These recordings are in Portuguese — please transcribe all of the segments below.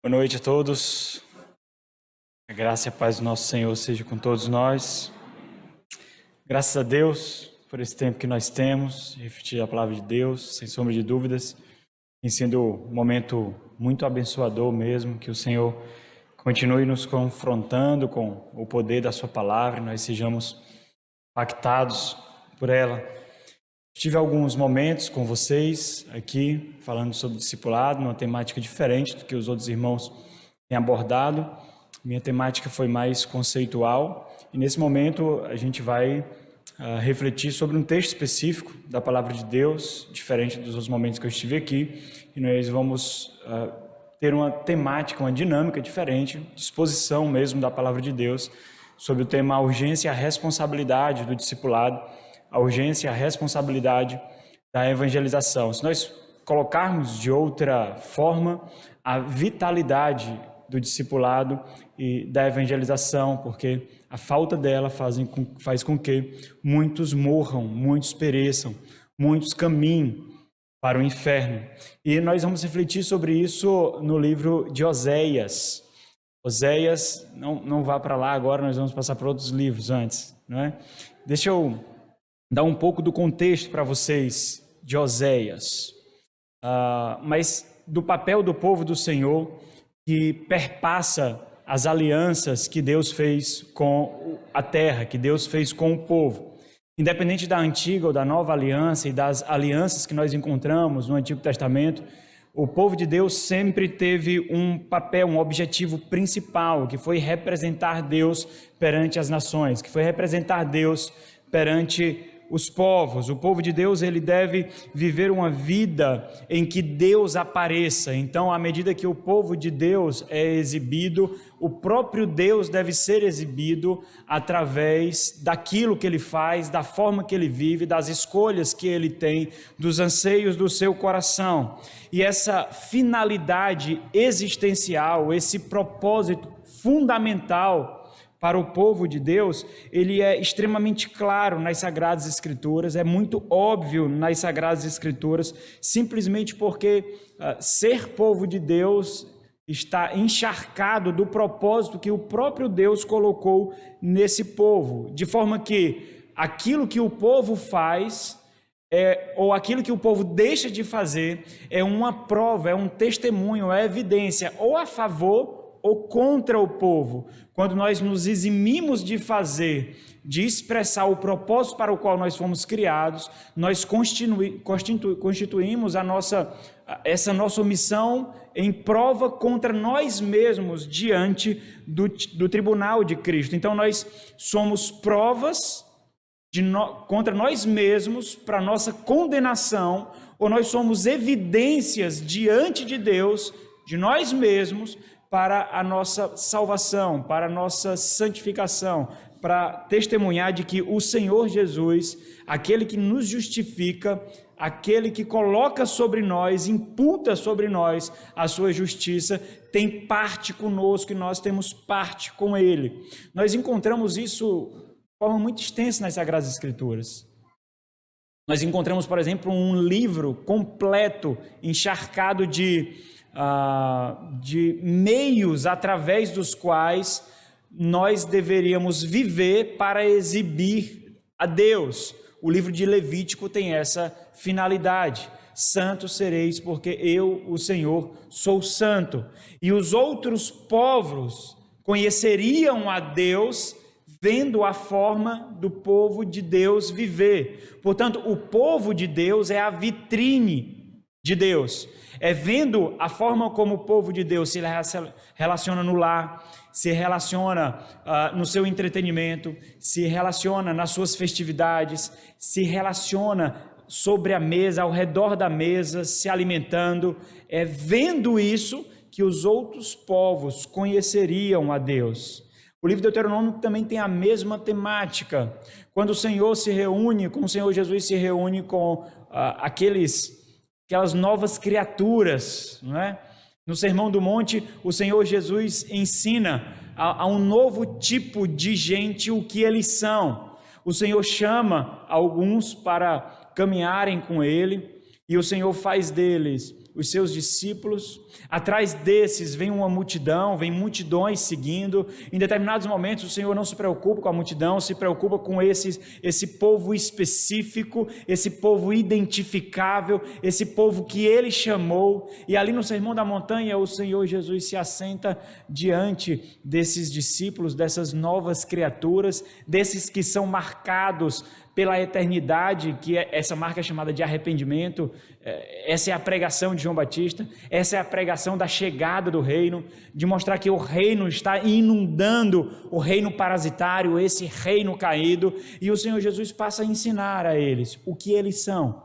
Boa noite a todos. A graça e a paz do nosso Senhor seja com todos nós. Graças a Deus por esse tempo que nós temos de refletir a palavra de Deus, sem sombra de dúvidas. Tem sido um momento muito abençoador mesmo, que o Senhor continue nos confrontando com o poder da sua palavra e nós sejamos impactados por ela. Tive alguns momentos com vocês aqui, falando sobre discipulado, numa temática diferente do que os outros irmãos têm abordado. Minha temática foi mais conceitual e nesse momento a gente vai refletir sobre um texto específico da palavra de Deus, diferente dos outros momentos que eu estive aqui, e nós vamos ter uma temática, uma dinâmica diferente, disposição mesmo da palavra de Deus, sobre o tema a urgência e a responsabilidade do discipulado, a urgência e a responsabilidade da evangelização. Se nós colocarmos de outra forma, a vitalidade do discipulado e da evangelização, porque a falta dela faz com que muitos morram, muitos pereçam, muitos caminhem para o inferno. E nós vamos refletir sobre isso no livro de Oséias. Oséias, não vá para lá agora, nós vamos passar para outros livros antes, não é? Deixa eu dar um pouco do contexto para vocês de Oséias, mas do papel do povo do Senhor que perpassa as alianças que Deus fez com a terra, que Deus fez com o povo. Independente da antiga ou da nova aliança e das alianças que nós encontramos no Antigo Testamento, o povo de Deus sempre teve um papel, um objetivo principal, que foi representar Deus perante as nações, que foi representar Deus perante os povos. O povo de Deus, ele deve viver uma vida em que Deus apareça. Então, à medida que o povo de Deus é exibido, o próprio Deus deve ser exibido através daquilo que ele faz, da forma que ele vive, das escolhas que ele tem, dos anseios do seu coração. E essa finalidade existencial, esse propósito fundamental para o povo de Deus, ele é extremamente claro nas Sagradas Escrituras, é muito óbvio nas Sagradas Escrituras, simplesmente porque ser povo de Deus está encharcado do propósito que o próprio Deus colocou nesse povo, de forma que aquilo que o povo faz, ou aquilo que o povo deixa de fazer, é uma prova, é um testemunho, é evidência, ou a favor ou contra o povo. Quando nós nos eximimos de fazer, de expressar o propósito para o qual nós fomos criados, nós constituímos essa nossa omissão em prova contra nós mesmos diante do tribunal de Cristo. Então nós somos provas contra nós mesmos para nossa condenação, ou nós somos evidências diante de Deus, de nós mesmos, para a nossa salvação, para a nossa santificação, para testemunhar de que o Senhor Jesus, aquele que nos justifica, aquele que coloca sobre nós, imputa sobre nós a sua justiça, tem parte conosco e nós temos parte com Ele. Nós encontramos isso de forma muito extensa nas Sagradas Escrituras. Nós encontramos, por exemplo, um livro completo, encharcado de meios através dos quais nós deveríamos viver para exibir a Deus. O livro de Levítico tem essa finalidade: santos sereis, porque eu, o Senhor, sou santo. E os outros povos conheceriam a Deus vendo a forma do povo de Deus viver. Portanto, o povo de Deus é a vitrine de Deus. É vendo a forma como o povo de Deus se relaciona no lar, se relaciona no seu entretenimento, se relaciona nas suas festividades, se relaciona sobre a mesa, ao redor da mesa, se alimentando. É vendo isso que os outros povos conheceriam a Deus. O livro de Deuteronômio também tem a mesma temática. Quando o Senhor se reúne, como o Senhor Jesus se reúne com aquelas novas criaturas, não é? No Sermão do Monte, o Senhor Jesus ensina a um novo tipo de gente o que eles são. O Senhor chama alguns para caminharem com Ele e o Senhor faz deles os seus discípulos. Atrás desses vem uma multidão, vem multidões seguindo. Em determinados momentos o Senhor não se preocupa com a multidão, se preocupa com esse povo específico, esse povo identificável, esse povo que Ele chamou. E ali no Sermão da Montanha o Senhor Jesus se assenta diante desses discípulos, dessas novas criaturas, desses que são marcados pela eternidade, que essa marca é chamada de arrependimento. Essa é a pregação de João Batista, essa é a pregação da chegada do reino, de mostrar que o reino está inundando o reino parasitário, esse reino caído, e o Senhor Jesus passa a ensinar a eles o que eles são.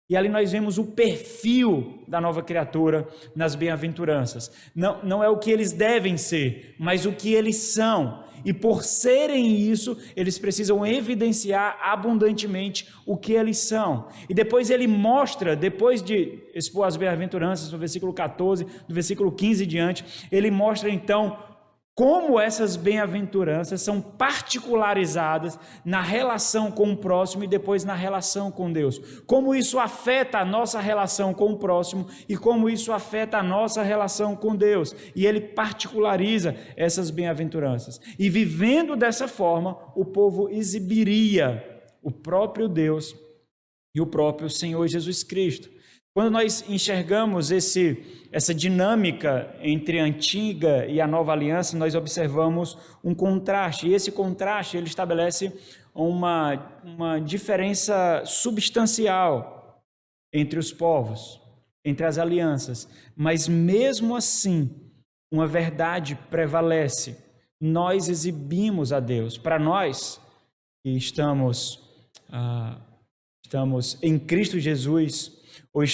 E ali nós vemos o perfil da nova criatura nas bem-aventuranças. Não é o que eles devem ser, mas o que eles são. E por serem isso, eles precisam evidenciar abundantemente o que eles são. E depois ele mostra, depois de expor as bem-aventuranças, no versículo 14, no versículo 15 e diante, ele mostra então como essas bem-aventuranças são particularizadas na relação com o próximo e depois na relação com Deus. Como isso afeta a nossa relação com o próximo e como isso afeta a nossa relação com Deus. E ele particulariza essas bem-aventuranças. E vivendo dessa forma, o povo exibiria o próprio Deus e o próprio Senhor Jesus Cristo. Quando nós enxergamos essa dinâmica entre a antiga e a nova aliança, nós observamos um contraste, e esse contraste ele estabelece uma diferença substancial entre os povos, entre as alianças, mas mesmo assim, uma verdade prevalece: nós exibimos a Deus. Para nós que estamos em Cristo Jesus, ou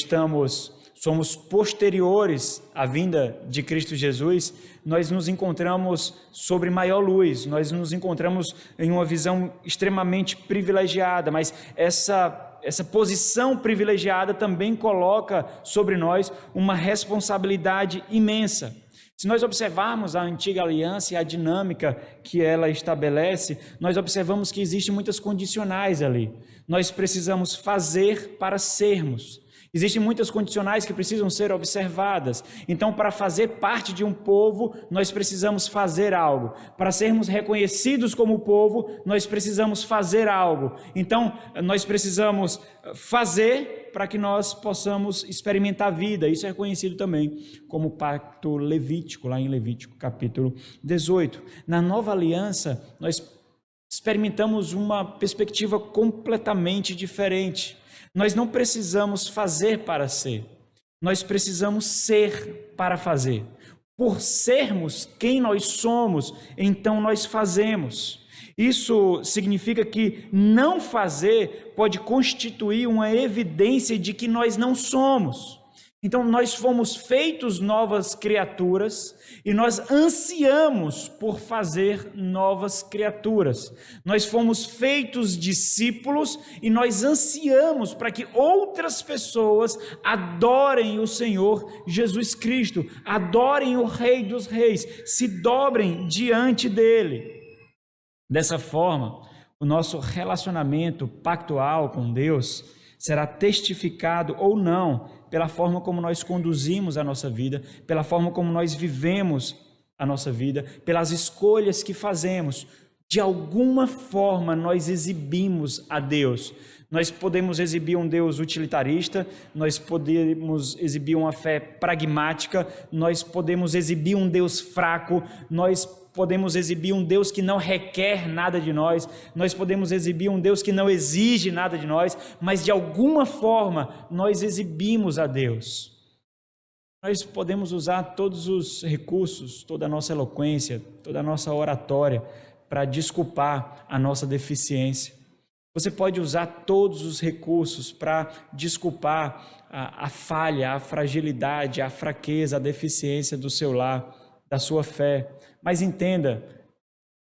somos posteriores à vinda de Cristo Jesus, nós nos encontramos sobre maior luz, nós nos encontramos em uma visão extremamente privilegiada, mas essa posição privilegiada também coloca sobre nós uma responsabilidade imensa. Se nós observarmos a antiga aliança e a dinâmica que ela estabelece, nós observamos que existem muitas condicionais ali. Nós precisamos fazer para sermos. Existem muitas condicionais que precisam ser observadas. Então, para fazer parte de um povo, nós precisamos fazer algo. Para sermos reconhecidos como povo, nós precisamos fazer algo. Então, nós precisamos fazer para que nós possamos experimentar a vida. Isso é reconhecido também como pacto levítico, lá em Levítico capítulo 18. Na nova aliança, nós experimentamos uma perspectiva completamente diferente. Nós não precisamos fazer para ser, nós precisamos ser para fazer. Por sermos quem nós somos, então nós fazemos. Isso significa que não fazer pode constituir uma evidência de que nós não somos. Então nós fomos feitos novas criaturas e nós ansiamos por fazer novas criaturas. Nós fomos feitos discípulos e nós ansiamos para que outras pessoas adorem o Senhor Jesus Cristo, adorem o Rei dos Reis, se dobrem diante dele. Dessa forma, o nosso relacionamento pactual com Deus será testificado ou não pela forma como nós conduzimos a nossa vida, pela forma como nós vivemos a nossa vida, pelas escolhas que fazemos. De alguma forma nós exibimos a Deus. Nós podemos exibir um Deus utilitarista, nós podemos exibir uma fé pragmática, nós podemos exibir um Deus fraco, nós podemos exibir um Deus que não requer nada de nós, nós podemos exibir um Deus que não exige nada de nós, mas de alguma forma nós exibimos a Deus. Nós podemos usar todos os recursos, toda a nossa eloquência, toda a nossa oratória para desculpar a nossa deficiência. Você pode usar todos os recursos para desculpar a falha, a fragilidade, a fraqueza, a deficiência do seu lar, da sua fé. Mas entenda,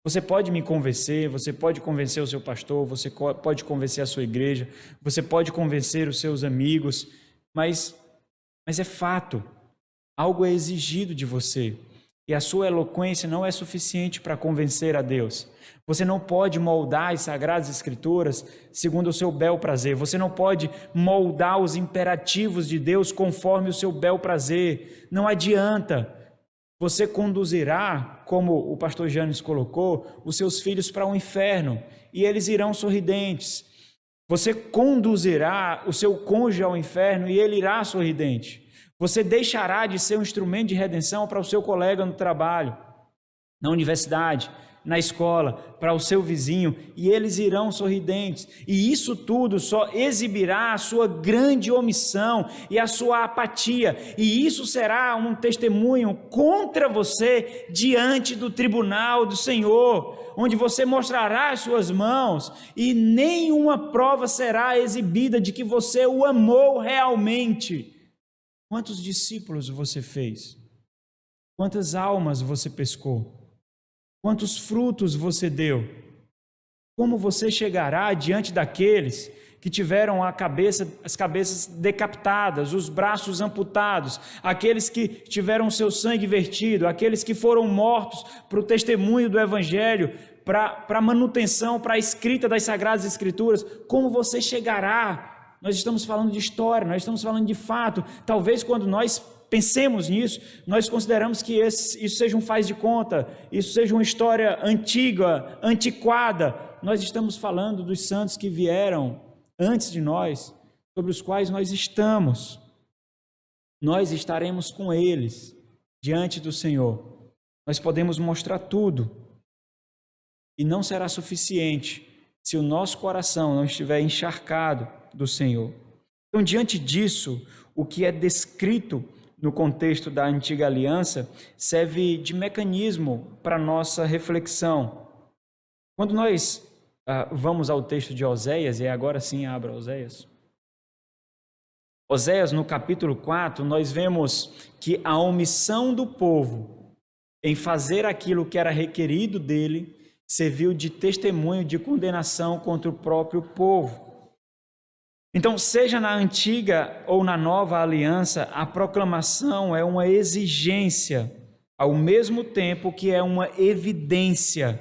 você pode me convencer, você pode convencer o seu pastor, você pode convencer a sua igreja, você pode convencer os seus amigos, mas é fato, algo é exigido de você. E a sua eloquência não é suficiente para convencer a Deus. Você não pode moldar as Sagradas Escrituras segundo o seu bel prazer. Você não pode moldar os imperativos de Deus conforme o seu bel prazer. Não adianta. Você conduzirá, como o pastor Janes colocou, os seus filhos para o inferno e eles irão sorridentes. Você conduzirá o seu cônjuge ao inferno e ele irá sorridente. Você deixará de ser um instrumento de redenção para o seu colega no trabalho, na universidade, na escola, para o seu vizinho, e eles irão sorridentes. E isso tudo só exibirá a sua grande omissão e a sua apatia, e isso será um testemunho contra você diante do tribunal do Senhor, onde você mostrará as suas mãos e nenhuma prova será exibida de que você o amou realmente. Quantos discípulos você fez? Quantas almas você pescou? Quantos frutos você deu? Como você chegará diante daqueles que tiveram as cabeças decapitadas, os braços amputados, aqueles que tiveram seu sangue vertido, aqueles que foram mortos para o testemunho do Evangelho, para a manutenção, para a escrita das Sagradas Escrituras? Como você chegará? Nós estamos falando de história, nós estamos falando de fato. Talvez quando nós pensemos nisso, nós consideramos que isso seja um faz de conta, isso seja uma história antiga, antiquada. Nós estamos falando dos santos que vieram antes de nós, sobre os quais nós estamos. Nós estaremos com eles diante do Senhor. Nós podemos mostrar tudo. E não será suficiente se o nosso coração não estiver encharcado do Senhor. Então, diante disso, o que é descrito no contexto da antiga aliança serve de mecanismo para nossa reflexão. Quando nós vamos ao texto de Oséias, e agora sim abra Oséias. Oséias, no capítulo 4, nós vemos que a omissão do povo em fazer aquilo que era requerido dele serviu de testemunho de condenação contra o próprio povo. Então, seja na antiga ou na nova aliança, a proclamação é uma exigência, ao mesmo tempo que é uma evidência.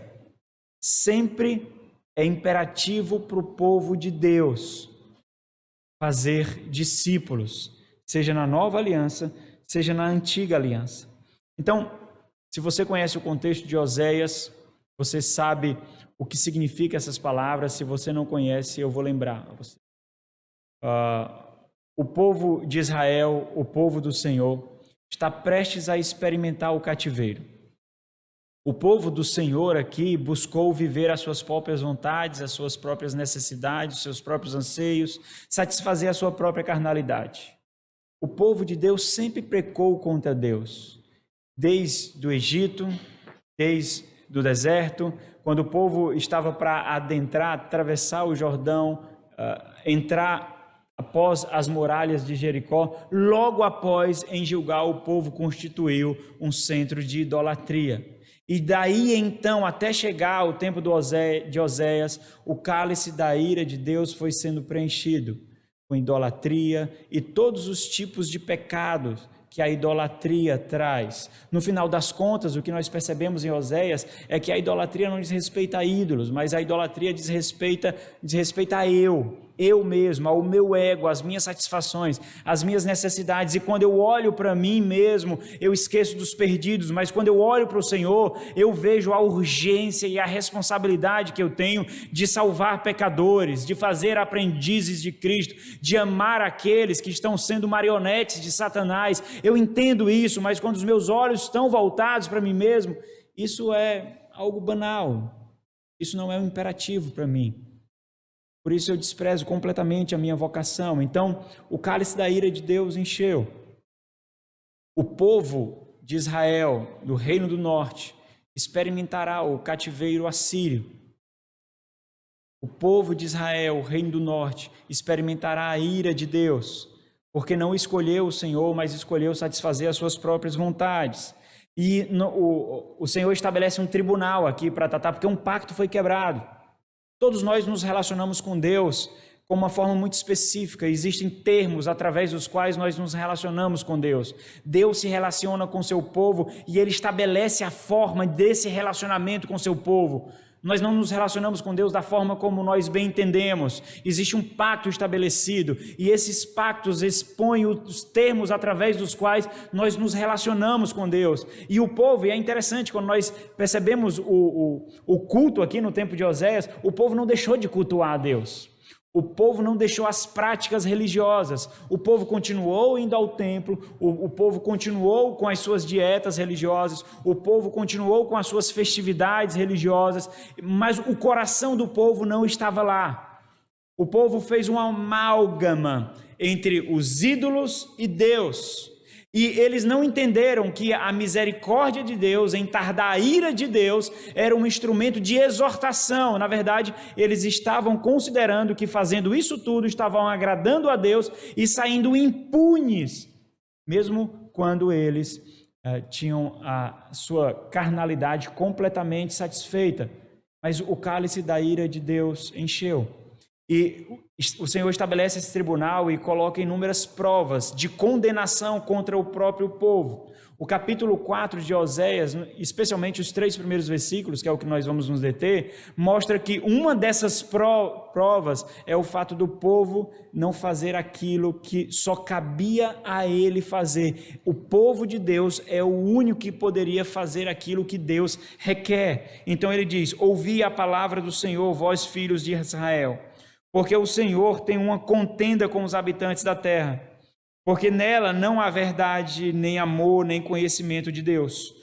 Sempre é imperativo para o povo de Deus fazer discípulos, seja na nova aliança, seja na antiga aliança. Então, se você conhece o contexto de Oséias, você sabe o que significa essas palavras. Se você não conhece, eu vou lembrar a você. O povo de Israel, o povo do Senhor, está prestes a experimentar o cativeiro. O povo do Senhor aqui buscou viver as suas próprias vontades, as suas próprias necessidades, os seus próprios anseios, satisfazer a sua própria carnalidade. O povo de Deus sempre pecou contra Deus, desde o Egito, desde do deserto, quando o povo estava para adentrar, atravessar o Jordão, entrar após as muralhas de Jericó, logo após em Gilgal o povo constituiu um centro de idolatria. E daí então, até chegar ao tempo de Oséias, o cálice da ira de Deus foi sendo preenchido com idolatria e todos os tipos de pecados que a idolatria traz. No final das contas, o que nós percebemos em Oséias é que a idolatria não diz respeito a ídolos, mas a idolatria diz respeito a eu mesmo, ao meu ego, às minhas satisfações, às minhas necessidades. E quando eu olho para mim mesmo, eu esqueço dos perdidos, mas quando eu olho para o Senhor, eu vejo a urgência e a responsabilidade que eu tenho de salvar pecadores, de fazer aprendizes de Cristo, de amar aqueles que estão sendo marionetes de Satanás. Eu entendo isso, mas quando os meus olhos estão voltados para mim mesmo, isso é algo banal, isso não é um imperativo para mim. Por isso eu desprezo completamente a minha vocação. Então, o cálice da ira de Deus encheu. O povo de Israel, do Reino do Norte, experimentará o cativeiro assírio. O povo de Israel, o Reino do Norte, experimentará a ira de Deus, porque não escolheu o Senhor, mas escolheu satisfazer as suas próprias vontades. E o Senhor estabelece um tribunal aqui para tratar, porque um pacto foi quebrado. Todos nós nos relacionamos com Deus com uma forma muito específica. Existem termos através dos quais nós nos relacionamos com Deus. Deus se relaciona com seu povo e Ele estabelece a forma desse relacionamento com seu povo. Nós não nos relacionamos com Deus da forma como nós bem entendemos. Existe um pacto estabelecido e esses pactos expõem os termos através dos quais nós nos relacionamos com Deus. E o povo, e é interessante, quando nós percebemos o culto aqui no tempo de Oséias, o povo não deixou de cultuar a Deus. O povo não deixou as práticas religiosas, o povo continuou indo ao templo, o povo continuou com as suas dietas religiosas, o povo continuou com as suas festividades religiosas, mas o coração do povo não estava lá. O povo fez uma amálgama entre os ídolos e Deus. E eles não entenderam que a misericórdia de Deus, em tardar a ira de Deus, era um instrumento de exortação. Na verdade, eles estavam considerando que fazendo isso tudo, estavam agradando a Deus e saindo impunes, mesmo quando eles tinham a sua carnalidade completamente satisfeita. Mas o cálice da ira de Deus encheu. E o Senhor estabelece esse tribunal e coloca inúmeras provas de condenação contra o próprio povo. O capítulo 4 de Oséias, especialmente os 3 primeiros versículos, que é o que nós vamos nos deter, mostra que uma dessas provas é o fato do povo não fazer aquilo que só cabia a ele fazer. O povo de Deus é o único que poderia fazer aquilo que Deus requer. Então ele diz: ouvi a palavra do Senhor, vós filhos de Israel. Porque o Senhor tem uma contenda com os habitantes da terra, porque nela não há verdade, nem amor, nem conhecimento de Deus.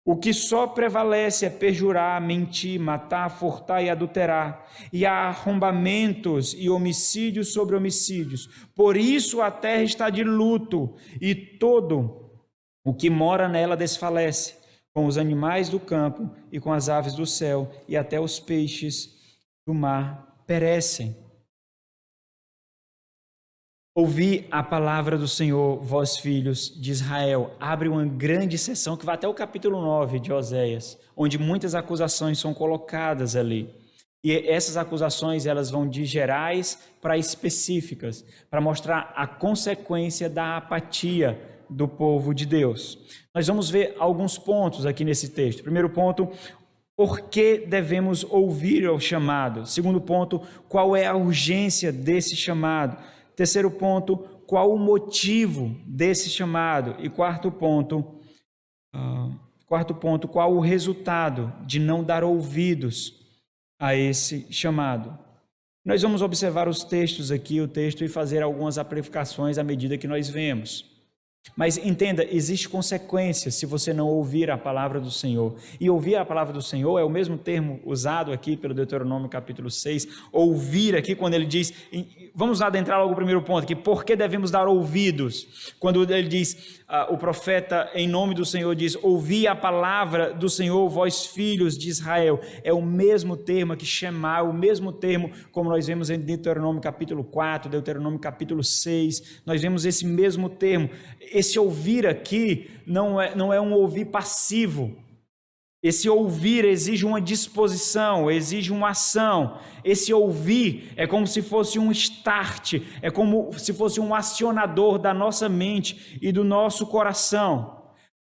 O que só prevalece é perjurar, mentir, matar, furtar e adulterar, e há arrombamentos e homicídios sobre homicídios. Por isso a terra está de luto, e todo o que mora nela desfalece, com os animais do campo e com as aves do céu, e até os peixes do mar perecem. Ouvi a palavra do Senhor, vós filhos de Israel. Abre uma grande sessão que vai até o capítulo 9 de Oséias, onde muitas acusações são colocadas ali. E essas acusações, elas vão de gerais para específicas, para mostrar a consequência da apatia do povo de Deus. Nós vamos ver alguns pontos aqui nesse texto. Primeiro ponto: por que devemos ouvir o chamado? Segundo ponto: qual é a urgência desse chamado? Terceiro ponto: qual o motivo desse chamado? E quarto ponto, qual o resultado de não dar ouvidos a esse chamado? Nós vamos observar os textos aqui, o texto, e fazer algumas aplicações à medida que nós vemos. Mas entenda, existe consequência se você não ouvir a palavra do Senhor. E ouvir a palavra do Senhor é o mesmo termo usado aqui pelo Deuteronômio capítulo 6. Ouvir aqui, quando ele diz, vamos adentrar logo o primeiro ponto aqui, por que devemos dar ouvidos? Quando ele diz, o profeta em nome do Senhor diz: ouvi a palavra do Senhor, vós filhos de Israel. É o mesmo termo aqui, chamar, o mesmo termo como nós vemos em Deuteronômio capítulo 4, Deuteronômio capítulo 6, nós vemos esse mesmo termo. Esse ouvir aqui não é um ouvir passivo. Esse ouvir exige uma disposição, exige uma ação. Esse ouvir é como se fosse um start, é como se fosse um acionador da nossa mente e do nosso coração.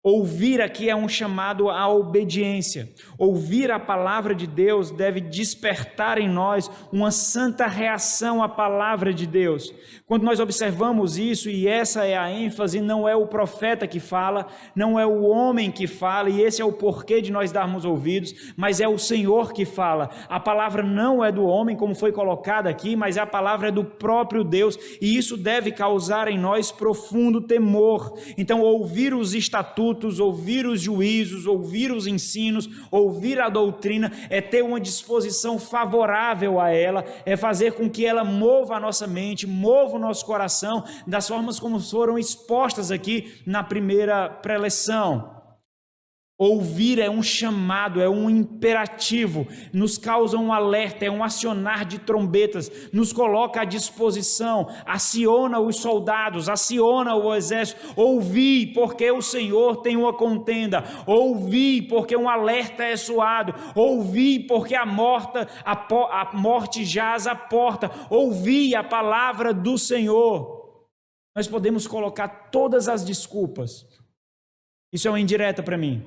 Ouvir aqui é um chamado à obediência. Ouvir a palavra de Deus deve despertar em nós uma santa reação à palavra de Deus. Quando nós observamos isso, e essa é a ênfase, não é o profeta que fala, não é o homem que fala, e esse é o porquê de nós darmos ouvidos, mas é o Senhor que fala. A palavra não é do homem, como foi colocada aqui, mas a palavra é do próprio Deus, e isso deve causar em nós profundo temor. Então, ouvir os estatutos, ouvir os juízos, ouvir os ensinos, ouvir a doutrina, é ter uma disposição favorável a ela, é fazer com que ela mova a nossa mente, mova o nosso coração, das formas como foram expostas aqui na primeira preleção. Ouvir é um chamado, é um imperativo, nos causa um alerta, é um acionar de trombetas, nos coloca à disposição, aciona os soldados, aciona o exército. Ouvi, porque o Senhor tem uma contenda. Ouvi, porque um alerta é soado. Ouvi, porque a morte jaz à porta. Ouvi a palavra do Senhor. Nós podemos colocar todas as desculpas. Isso é uma indireta para mim.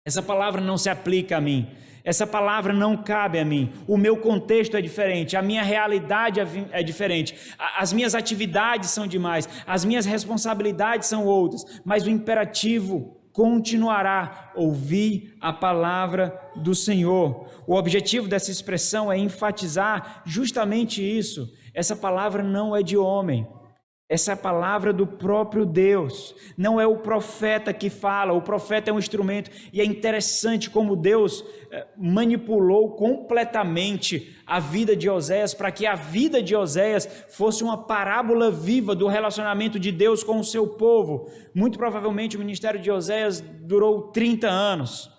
Essa palavra não se aplica a mim, essa palavra não cabe a mim, o meu contexto é diferente, a minha realidade é diferente, as minhas atividades são demais, as minhas responsabilidades são outras, mas o imperativo continuará: ouvir a palavra do Senhor. O objetivo dessa expressão é enfatizar justamente isso. Essa palavra não é de homem. Essa é a palavra do próprio Deus, não é o profeta que fala, o profeta é um instrumento, e é interessante como Deus manipulou completamente a vida de Oséias, para que a vida de Oséias fosse uma parábola viva do relacionamento de Deus com o seu povo. Muito provavelmente o ministério de Oséias durou 30 anos.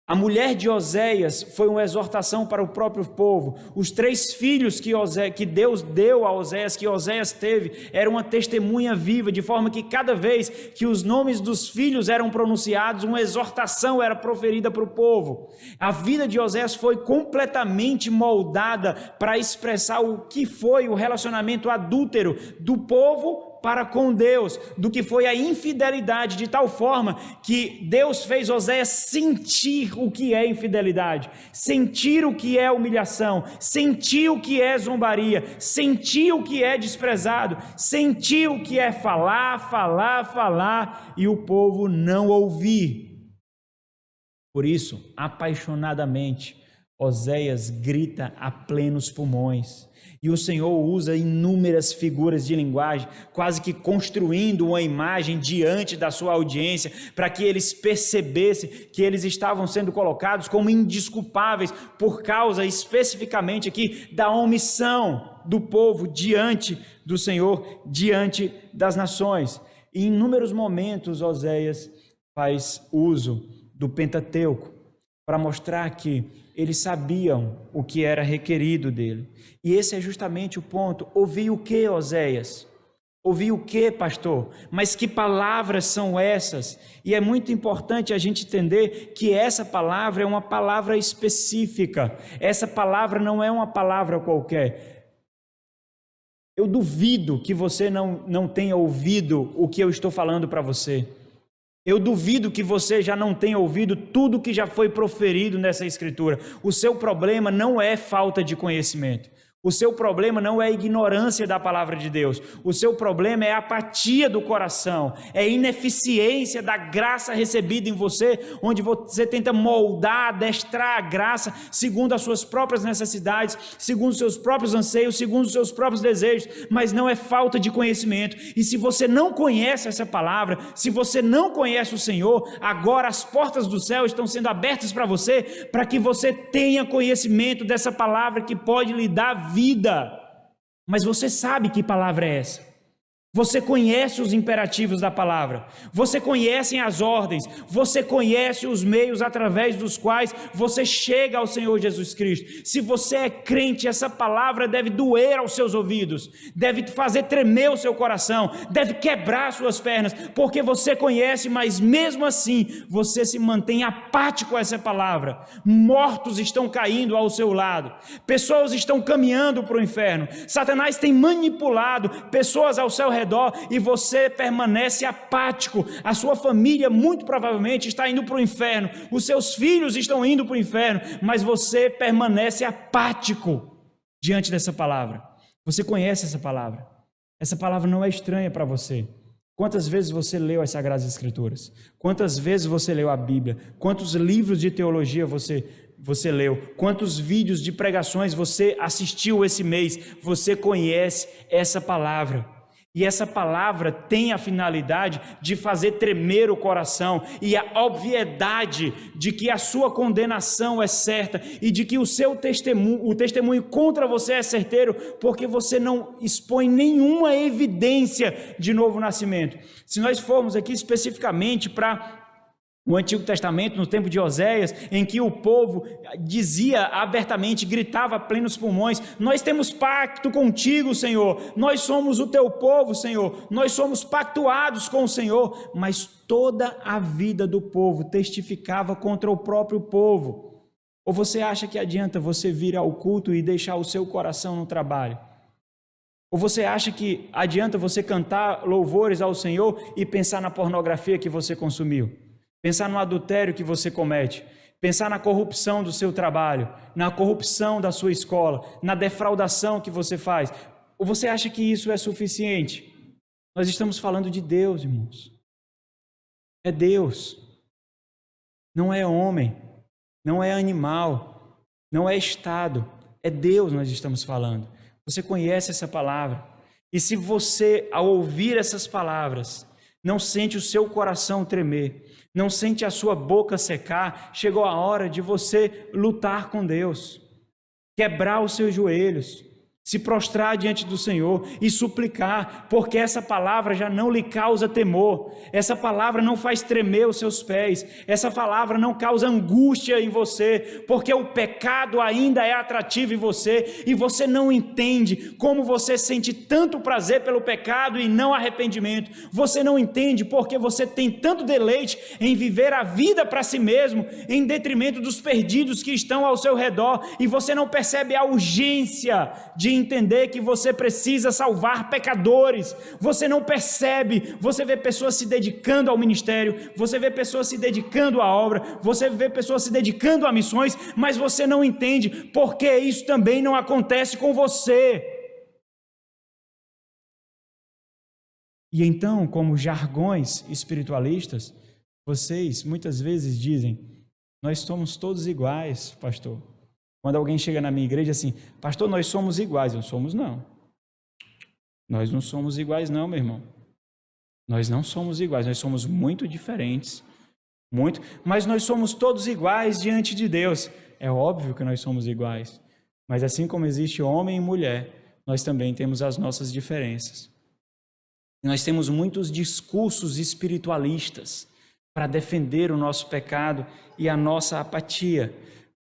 A mulher de Oséias foi uma exortação para o próprio povo. Os 3 filhos que Deus deu a Oséias, que Oséias teve, era uma testemunha viva, de forma que cada vez que os nomes dos filhos eram pronunciados, uma exortação era proferida para o povo. A vida de Oséias foi completamente moldada para expressar o que foi o relacionamento adúltero do povo para com Deus, do que foi a infidelidade, de tal forma que Deus fez Oséias sentir o que é infidelidade, sentir o que é humilhação, sentir o que é zombaria, sentir o que é desprezado, sentir o que é falar e o povo não ouvir. Por isso, apaixonadamente, Oséias grita a plenos pulmões. E o Senhor usa inúmeras figuras de linguagem, quase que construindo uma imagem diante da sua audiência, para que eles percebessem que eles estavam sendo colocados como indesculpáveis, por causa especificamente aqui da omissão do povo diante do Senhor, diante das nações. E em inúmeros momentos Oséias faz uso do Pentateuco, para mostrar que eles sabiam o que era requerido dele. E esse é justamente o ponto. Ouvi o que, Oséias? Ouvi o que, pastor? Mas que palavras são essas? E é muito importante a gente entender que essa palavra é uma palavra específica. Essa palavra não é uma palavra qualquer. Eu duvido que você não tenha ouvido o que eu estou falando para você. Eu duvido que você já não tenha ouvido tudo que já foi proferido nessa escritura. O seu problema não é falta de conhecimento. O seu problema não é ignorância da palavra de Deus. O seu problema é apatia do coração, é ineficiência da graça recebida em você, onde você tenta moldar, adestrar a graça segundo as suas próprias necessidades, segundo os seus próprios anseios, segundo os seus próprios desejos, mas não é falta de conhecimento. E se você não conhece essa palavra, se você não conhece o Senhor, agora as portas do céu estão sendo abertas para você, para que você tenha conhecimento dessa palavra que pode lhe dar vida. Mas você sabe que palavra é essa? Você conhece os imperativos da palavra, você conhece as ordens, você conhece os meios através dos quais você chega ao Senhor Jesus Cristo. Se você é crente, essa palavra deve doer aos seus ouvidos, deve fazer tremer o seu coração, deve quebrar suas pernas, porque você conhece, mas mesmo assim você se mantém apático a essa palavra. Mortos estão caindo ao seu lado, pessoas estão caminhando para o inferno, Satanás tem manipulado pessoas ao seu redor e você permanece apático. A sua família muito provavelmente está indo para o inferno, os seus filhos estão indo para o inferno, mas você permanece apático diante dessa palavra. Você conhece essa palavra não é estranha para você. Quantas vezes você leu as Sagradas Escrituras? Quantas vezes você leu a Bíblia? Quantos livros de teologia você leu? Quantos vídeos de pregações você assistiu esse mês? Você conhece essa palavra. E essa palavra tem a finalidade de fazer tremer o coração e a obviedade de que a sua condenação é certa e de que o testemunho contra você é certeiro, porque você não expõe nenhuma evidência de novo nascimento. Se nós formos aqui especificamente para O Antigo Testamento, no tempo de Oséias, em que o povo dizia abertamente, gritava a plenos pulmões: nós temos pacto contigo, Senhor, nós somos o teu povo, Senhor, nós somos pactuados com o Senhor. Mas toda a vida do povo testificava contra o próprio povo. Ou você acha que adianta você vir ao culto e deixar o seu coração no trabalho? Ou você acha que adianta você cantar louvores ao Senhor e pensar na pornografia que você consumiu? Pensar no adultério que você comete, pensar na corrupção do seu trabalho, na corrupção da sua escola, na defraudação que você faz. Ou você acha que isso é suficiente? Nós estamos falando de Deus, irmãos. É Deus. Não é homem, não é animal, não é Estado. É Deus nós estamos falando. Você conhece essa palavra. E se você, ao ouvir essas palavras, não sente o seu coração tremer, não sente a sua boca secar, chegou a hora de você lutar com Deus, quebrar os seus joelhos, se prostrar diante do Senhor e suplicar, porque essa palavra já não lhe causa temor, essa palavra não faz tremer os seus pés, essa palavra não causa angústia em você, porque o pecado ainda é atrativo em você e você não entende como você sente tanto prazer pelo pecado e não arrependimento. Você não entende porque você tem tanto deleite em viver a vida para si mesmo, em detrimento dos perdidos que estão ao seu redor, e você não percebe a urgência de entender que você precisa salvar pecadores. Você não percebe, você vê pessoas se dedicando ao ministério, você vê pessoas se dedicando à obra, você vê pessoas se dedicando a missões, mas você não entende porque isso também não acontece com você. E então, como jargões espiritualistas, vocês muitas vezes dizem: nós somos todos iguais, pastor. Quando alguém chega na minha igreja assim: pastor, nós somos iguais. Não somos, não. Nós não somos iguais, não, meu irmão. Nós não somos iguais, nós somos muito diferentes. Muito, mas nós somos todos iguais diante de Deus. É óbvio que nós somos iguais. Mas assim como existe homem e mulher, nós também temos as nossas diferenças. Nós temos muitos discursos espiritualistas para defender o nosso pecado e a nossa apatia.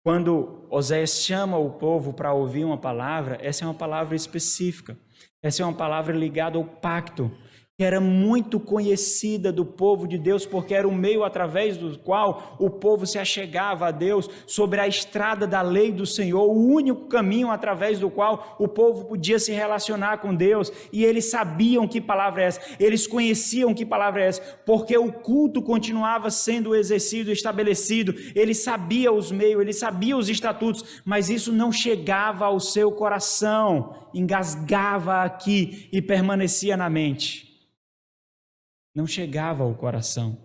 Quando Oséias chama o povo para ouvir uma palavra, essa é uma palavra específica. Essa é uma palavra ligada ao pacto, que era muito conhecida do povo de Deus, porque era o meio através do qual o povo se achegava a Deus, sobre a estrada da lei do Senhor, o único caminho através do qual o povo podia se relacionar com Deus. E eles sabiam que palavra é essa, eles conheciam que palavra é essa, porque o culto continuava sendo exercido, estabelecido. Ele sabia os meios, ele sabia os estatutos, mas isso não chegava ao seu coração, engasgava aqui e permanecia na mente. Não chegava ao coração.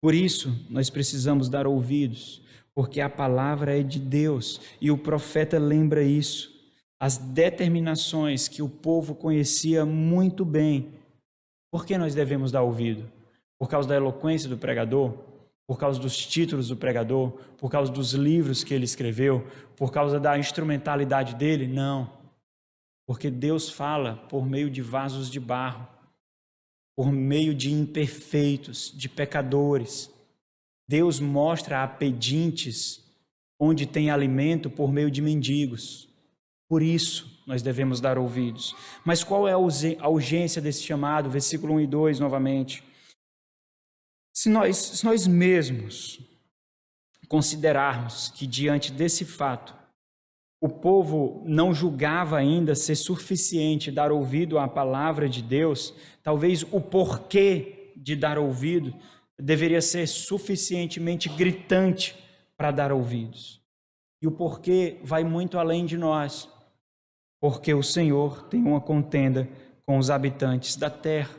Por isso, nós precisamos dar ouvidos, porque a palavra é de Deus e o profeta lembra isso. As determinações que o povo conhecia muito bem. Por que nós devemos dar ouvido? Por causa da eloquência do pregador? Por causa dos títulos do pregador? Por causa dos livros que ele escreveu? Por causa da instrumentalidade dele? Não. Porque Deus fala por meio de vasos de barro, por meio de imperfeitos, de pecadores. Deus mostra a pedintes onde tem alimento por meio de mendigos. Por isso nós devemos dar ouvidos. Mas qual é a urgência desse chamado? Versículo 1 e 2 novamente. Se nós mesmos considerarmos que diante desse fato o povo não julgava ainda ser suficiente dar ouvido à palavra de Deus, talvez o porquê de dar ouvido deveria ser suficientemente gritante para dar ouvidos. E o porquê vai muito além de nós, porque o Senhor tem uma contenda com os habitantes da terra.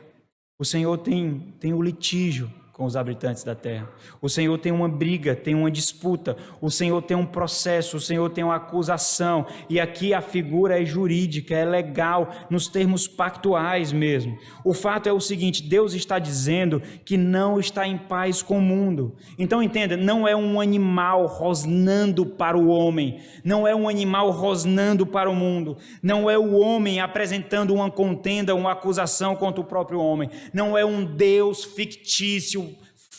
O Senhor tem o litígio com os habitantes da terra. O Senhor tem uma briga, tem uma disputa, o Senhor tem um processo, o Senhor tem uma acusação, e aqui a figura é jurídica, é legal, nos termos pactuais mesmo. O fato é o seguinte: Deus está dizendo que não está em paz com o mundo. Então entenda, não é um animal rosnando para o homem, não é um animal rosnando para o mundo, não é o homem apresentando uma contenda, uma acusação contra o próprio homem, não é um Deus fictício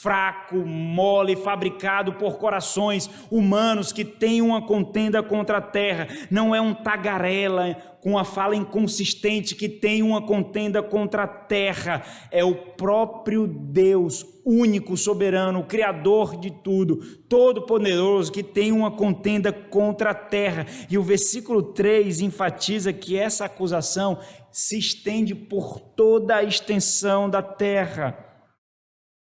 fraco, mole, fabricado por corações humanos que têm uma contenda contra a terra. Não é um tagarela com uma fala inconsistente que tem uma contenda contra a terra. É o próprio Deus, único, soberano, Criador de tudo, todo-poderoso, que tem uma contenda contra a terra. E o versículo 3 enfatiza que essa acusação se estende por toda a extensão da terra.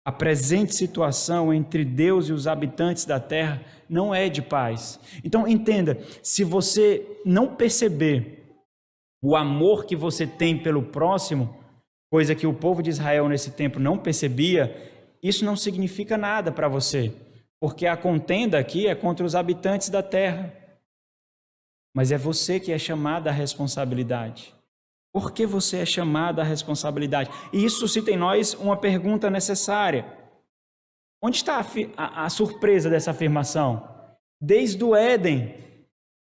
A presente situação entre Deus e os habitantes da terra não é de paz. Então entenda, se você não perceber o amor que você tem pelo próximo, coisa que o povo de Israel nesse tempo não percebia, isso não significa nada para você, porque a contenda aqui é contra os habitantes da terra. Mas é você que é chamado à responsabilidade. Por que você é chamado à responsabilidade? E isso suscita em nós uma pergunta necessária. Onde está a surpresa dessa afirmação? Desde o Éden,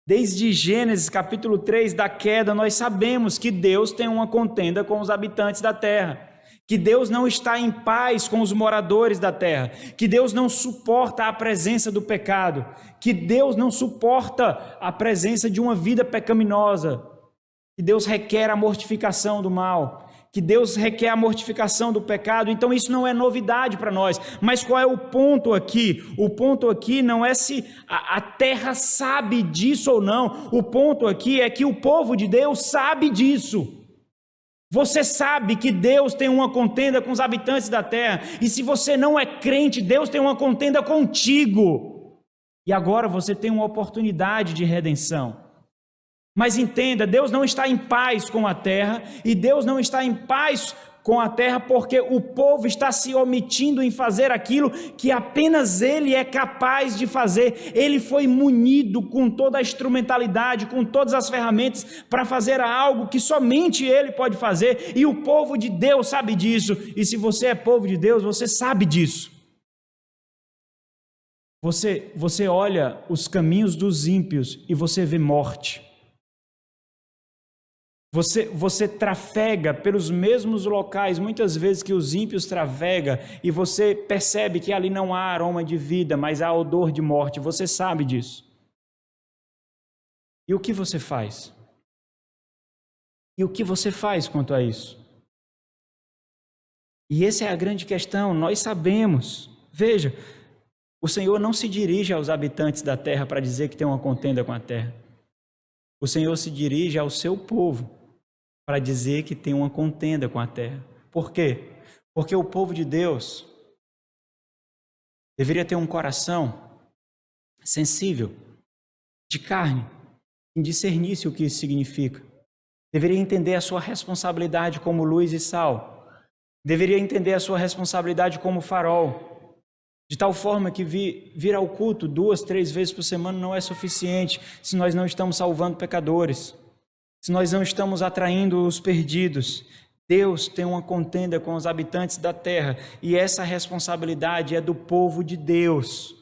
desde Gênesis capítulo 3 da queda, nós sabemos que Deus tem uma contenda com os habitantes da terra, que Deus não está em paz com os moradores da terra, que Deus não suporta a presença do pecado, que Deus não suporta a presença de uma vida pecaminosa, que Deus requer a mortificação do mal, que Deus requer a mortificação do pecado. Então isso não é novidade para nós. Mas qual é o ponto aqui? O ponto aqui não é se a terra sabe disso ou não. O ponto aqui é que o povo de Deus sabe disso. Você sabe que Deus tem uma contenda com os habitantes da terra. E se você não é crente, Deus tem uma contenda contigo. E agora você tem uma oportunidade de redenção. Mas entenda, Deus não está em paz com a terra, e Deus não está em paz com a terra porque o povo está se omitindo em fazer aquilo que apenas Ele é capaz de fazer. Ele foi munido com toda a instrumentalidade, com todas as ferramentas para fazer algo que somente Ele pode fazer, e o povo de Deus sabe disso. E se você é povo de Deus, você sabe disso. Você olha os caminhos dos ímpios e você vê morte. Você trafega pelos mesmos locais, muitas vezes que os ímpios trafegam, e você percebe que ali não há aroma de vida, mas há odor de morte. Você sabe disso. E o que você faz? E o que você faz quanto a isso? E essa é a grande questão, nós sabemos. Veja, o Senhor não se dirige aos habitantes da terra para dizer que tem uma contenda com a terra. O Senhor se dirige ao seu povo para dizer que tem uma contenda com a terra. Por quê? Porque o povo de Deus deveria ter um coração sensível, de carne, em discernir-se o que isso significa. Deveria entender a sua responsabilidade como luz e sal. Deveria entender a sua responsabilidade como farol. De tal forma que vir ao culto 2, 3 vezes por semana não é suficiente se nós não estamos salvando pecadores, se nós não estamos atraindo os perdidos. Deus tem uma contenda com os habitantes da terra, e essa responsabilidade é do povo de Deus,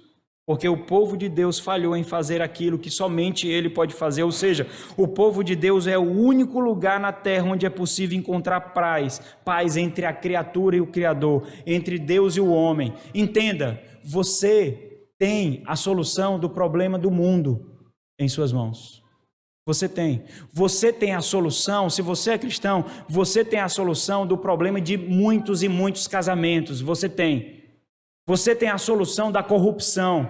porque o povo de Deus falhou em fazer aquilo que somente Ele pode fazer. Ou seja, o povo de Deus é o único lugar na terra onde é possível encontrar paz entre a criatura e o Criador, entre Deus e o homem. Entenda, você tem a solução do problema do mundo em suas mãos. Você tem a solução. Se você é cristão, você tem a solução do problema de muitos e muitos casamentos. Você tem a solução da corrupção,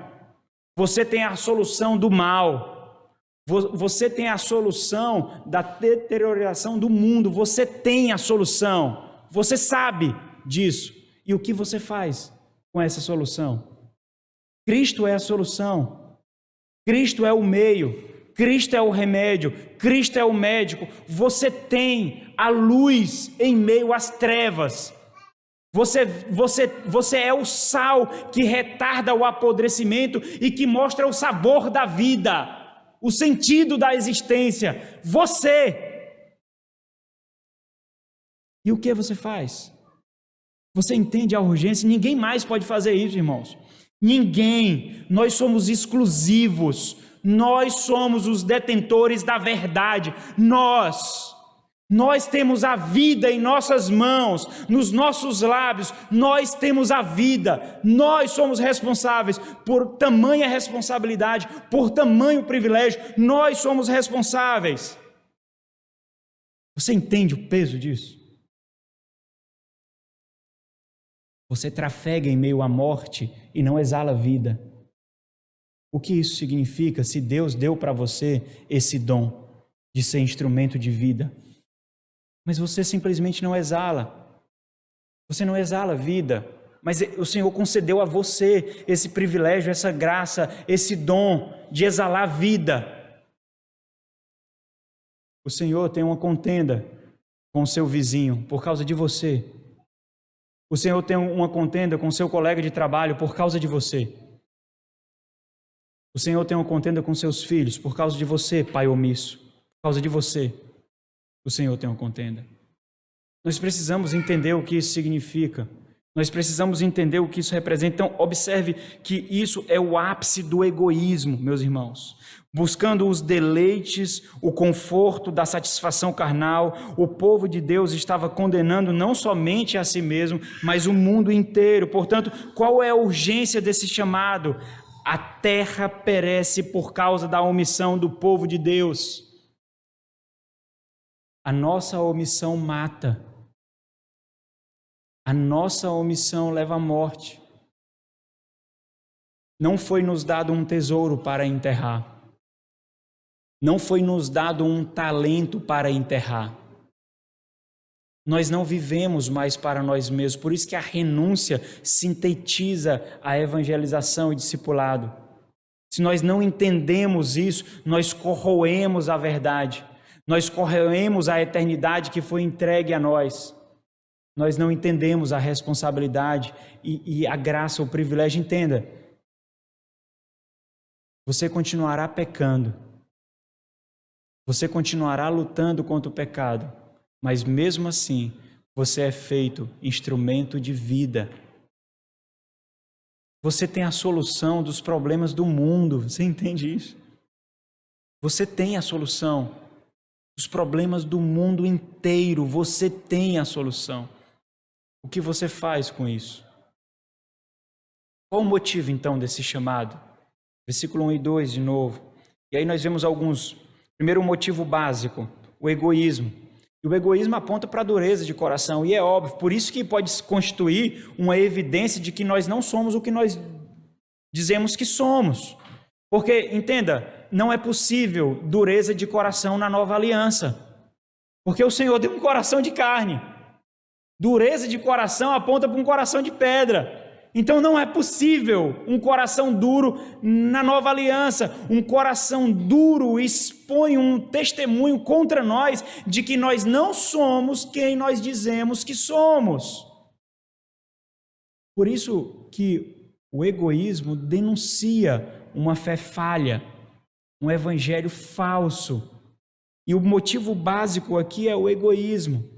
você tem a solução do mal, você tem a solução da deterioração do mundo. Você tem a solução, você sabe disso. E o que você faz com essa solução? Cristo é a solução, Cristo é o meio, Cristo é o remédio, Cristo é o médico. Você tem a luz em meio às trevas. Você é o sal que retarda o apodrecimento e que mostra o sabor da vida, o sentido da existência. Você. E o que você faz? Você entende a urgência? Ninguém mais pode fazer isso, irmãos. Ninguém. Nós somos exclusivos. Nós somos os detentores da verdade. Nós Nós temos a vida em nossas mãos, nos nossos lábios, nós temos a vida. Nós somos responsáveis por tamanha responsabilidade, por tamanho privilégio. Nós somos responsáveis. Você entende o peso disso? Você trafega em meio à morte e não exala vida. O que isso significa se Deus deu para você esse dom de ser instrumento de vida? Mas você simplesmente não exala. Você não exala vida. Mas o Senhor concedeu a você esse privilégio, essa graça, esse dom de exalar vida. O Senhor tem uma contenda com o seu vizinho por causa de você. O Senhor tem uma contenda com o seu colega de trabalho por causa de você. O Senhor tem uma contenda com seus filhos por causa de você, pai omisso. Por causa de você. O Senhor tem uma contenda. Nós precisamos entender o que isso significa. Nós precisamos entender o que isso representa. Então, observe que isso é o ápice do egoísmo, meus irmãos. Buscando os deleites, o conforto da satisfação carnal, o povo de Deus estava condenando não somente a si mesmo, mas o mundo inteiro. Portanto, qual é a urgência desse chamado? A terra perece por causa da omissão do povo de Deus. A nossa omissão mata. A nossa omissão leva à morte. Não foi nos dado um tesouro para enterrar. Não foi nos dado um talento para enterrar. Nós não vivemos mais para nós mesmos. Por isso que a renúncia sintetiza a evangelização e discipulado. Se nós não entendemos isso, nós corroemos a verdade. Nós corroemos a eternidade que foi entregue a nós. Nós não entendemos a responsabilidade e a graça, o privilégio. Entenda, você continuará pecando, você continuará lutando contra o pecado, mas mesmo assim, você é feito instrumento de vida. Você tem a solução dos problemas do mundo, você entende isso? Você tem a solução. Os problemas do mundo inteiro, você tem a solução. O que você faz com isso? Qual o motivo então desse chamado? Versículo 1 e 2 de novo. E aí nós vemos alguns. Primeiro, o motivo básico, o egoísmo. E o egoísmo aponta para a dureza de coração, e é óbvio, por isso que pode constituir uma evidência de que nós não somos o que nós dizemos que somos. Porque, entenda, não é possível dureza de coração na nova aliança. Porque o Senhor deu um coração de carne. Dureza de coração aponta para um coração de pedra. Então não é possível um coração duro na nova aliança. Um coração duro expõe um testemunho contra nós de que nós não somos quem nós dizemos que somos. Por isso que o egoísmo denuncia uma fé falha, um evangelho falso. E o motivo básico aqui é o egoísmo.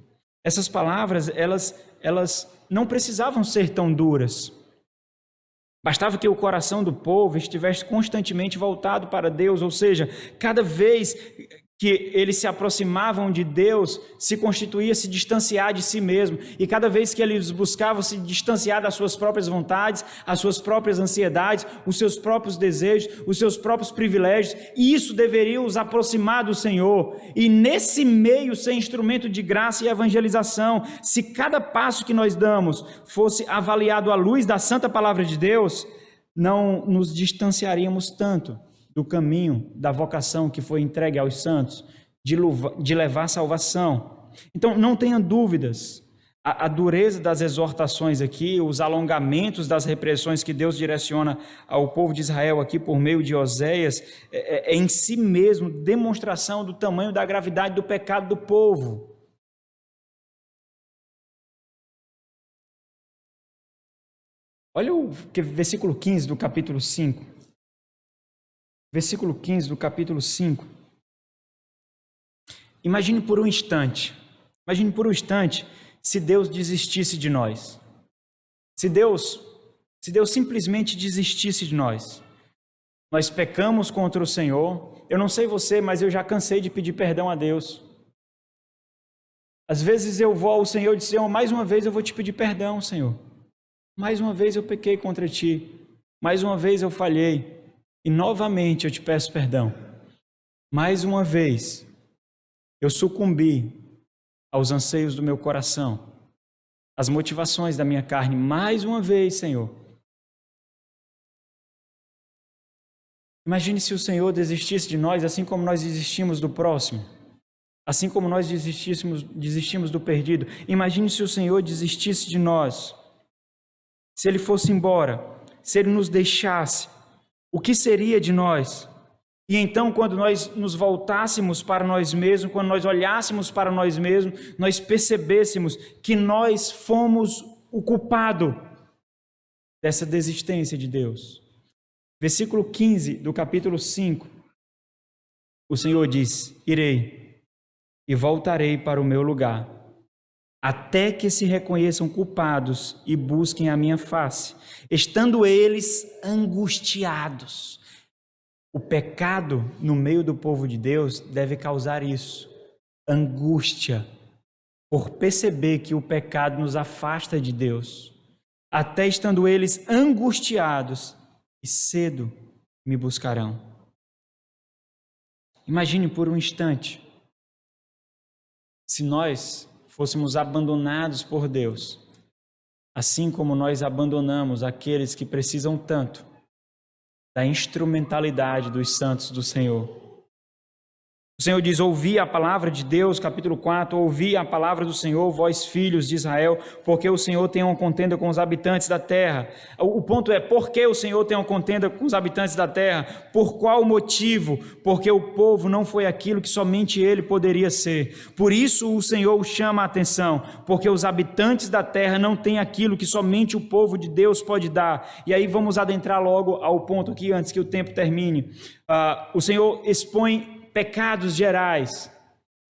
Essas palavras, elas não precisavam ser tão duras. Bastava que o coração do povo estivesse constantemente voltado para Deus, ou seja, cada vez que eles se aproximavam de Deus, se constituía se distanciar de si mesmo. E cada vez que eles buscavam se distanciar das suas próprias vontades, as suas próprias ansiedades, os seus próprios desejos, os seus próprios privilégios, e isso deveria os aproximar do Senhor. E nesse meio ser instrumento de graça e evangelização. Se cada passo que nós damos fosse avaliado à luz da santa palavra de Deus, não nos distanciaríamos tanto do caminho, da vocação que foi entregue aos santos, de levar salvação. Então, não tenha dúvidas, a dureza das exortações aqui, os alongamentos das repressões que Deus direciona ao povo de Israel aqui por meio de Oséias, é em si mesmo demonstração do tamanho da gravidade do pecado do povo. Olha o versículo 15 do capítulo 5. Versículo 15 do capítulo 5. Imagine por um instante se Deus desistisse de nós. Se Deus simplesmente desistisse de nós. Nós pecamos contra o Senhor. Eu não sei você, mas eu já cansei de pedir perdão a Deus. Às vezes eu vou ao Senhor e digo, Senhor, mais uma vez eu vou te pedir perdão, Senhor. Mais uma vez eu pequei contra ti. Mais uma vez eu falhei. E novamente eu te peço perdão. Mais uma vez eu sucumbi aos anseios do meu coração, às motivações da minha carne. Mais uma vez, Senhor. Imagine se o Senhor desistisse de nós, assim como nós desistimos do próximo. Assim como nós desistimos do perdido. Imagine se o Senhor desistisse de nós. Se Ele fosse embora, se Ele nos deixasse, o que seria de nós? E então, quando nós nos voltássemos para nós mesmos, quando nós olhássemos para nós mesmos, nós percebêssemos que nós fomos o culpado dessa desistência de Deus. Versículo 15 do capítulo 5, o Senhor diz, irei e voltarei para o meu lugar, até que se reconheçam culpados e busquem a minha face, estando eles angustiados. O pecado no meio do povo de Deus deve causar isso, angústia, por perceber que o pecado nos afasta de Deus, até estando eles angustiados, e cedo me buscarão. Imagine por um instante, se nós fôssemos abandonados por Deus, assim como nós abandonamos aqueles que precisam tanto da instrumentalidade dos santos do Senhor. O Senhor diz, ouvi a palavra de Deus, capítulo 4, ouvi a palavra do Senhor, vós filhos de Israel, porque o Senhor tem uma contenda com os habitantes da terra. O ponto é, por que o Senhor tem uma contenda com os habitantes da terra? Por qual motivo? Porque o povo não foi aquilo que somente ele poderia ser. Por isso o Senhor chama a atenção, porque os habitantes da terra não têm aquilo que somente o povo de Deus pode dar. E aí vamos adentrar logo ao ponto aqui, antes que o tempo termine. O Senhor expõe pecados gerais,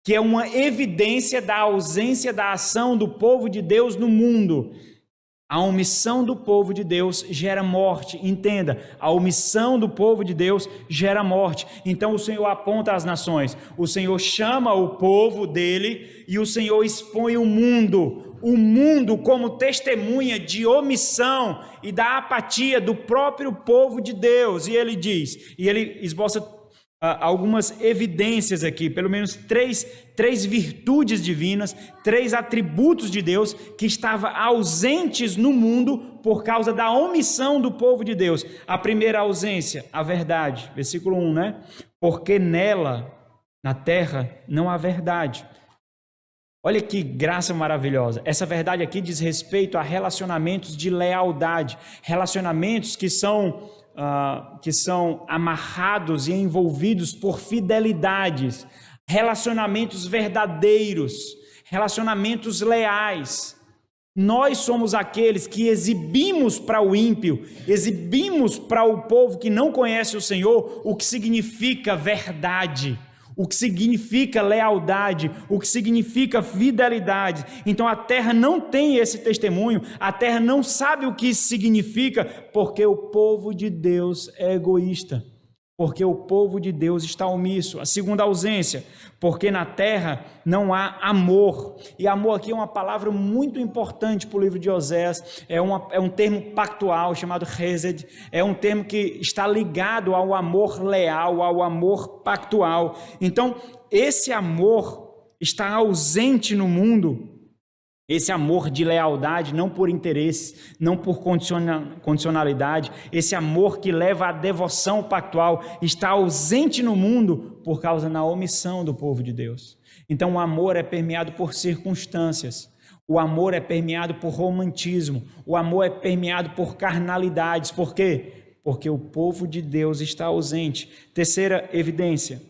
que é uma evidência da ausência da ação do povo de Deus no mundo. A omissão do povo de Deus gera morte. Entenda, a omissão do povo de Deus gera morte. Então o Senhor aponta às nações, o Senhor chama o povo dele e o Senhor expõe o mundo como testemunha de omissão e da apatia do próprio povo de Deus. E ele diz, e ele esboça algumas evidências aqui, pelo menos três virtudes divinas, 3 atributos de Deus que estavam ausentes no mundo por causa da omissão do povo de Deus. A primeira ausência, a verdade, versículo 1, né? Porque nela, na terra, não há verdade. Olha que graça maravilhosa. Essa verdade aqui diz respeito a relacionamentos de lealdade, relacionamentos que são amarrados e envolvidos por fidelidades, relacionamentos verdadeiros, relacionamentos leais. Nós somos aqueles que exibimos para o ímpio, exibimos para o povo que não conhece o Senhor o que significa verdade, o que significa lealdade, o que significa fidelidade. Então a terra não tem esse testemunho, a terra não sabe o que isso significa, porque o povo de Deus é egoísta, porque o povo de Deus está omisso. A segunda ausência, porque na terra não há amor. E amor aqui é uma palavra muito importante para o livro de Oséias, é um termo pactual chamado Hesed, é um termo que está ligado ao amor leal, ao amor pactual. Então, esse amor está ausente no mundo. Esse amor de lealdade, não por interesse, não por condicionalidade, esse amor que leva à devoção pactual, está ausente no mundo por causa da omissão do povo de Deus. Então o amor é permeado por circunstâncias, o amor é permeado por romantismo, o amor é permeado por carnalidades. Por quê? Porque o povo de Deus está ausente. Terceira evidência,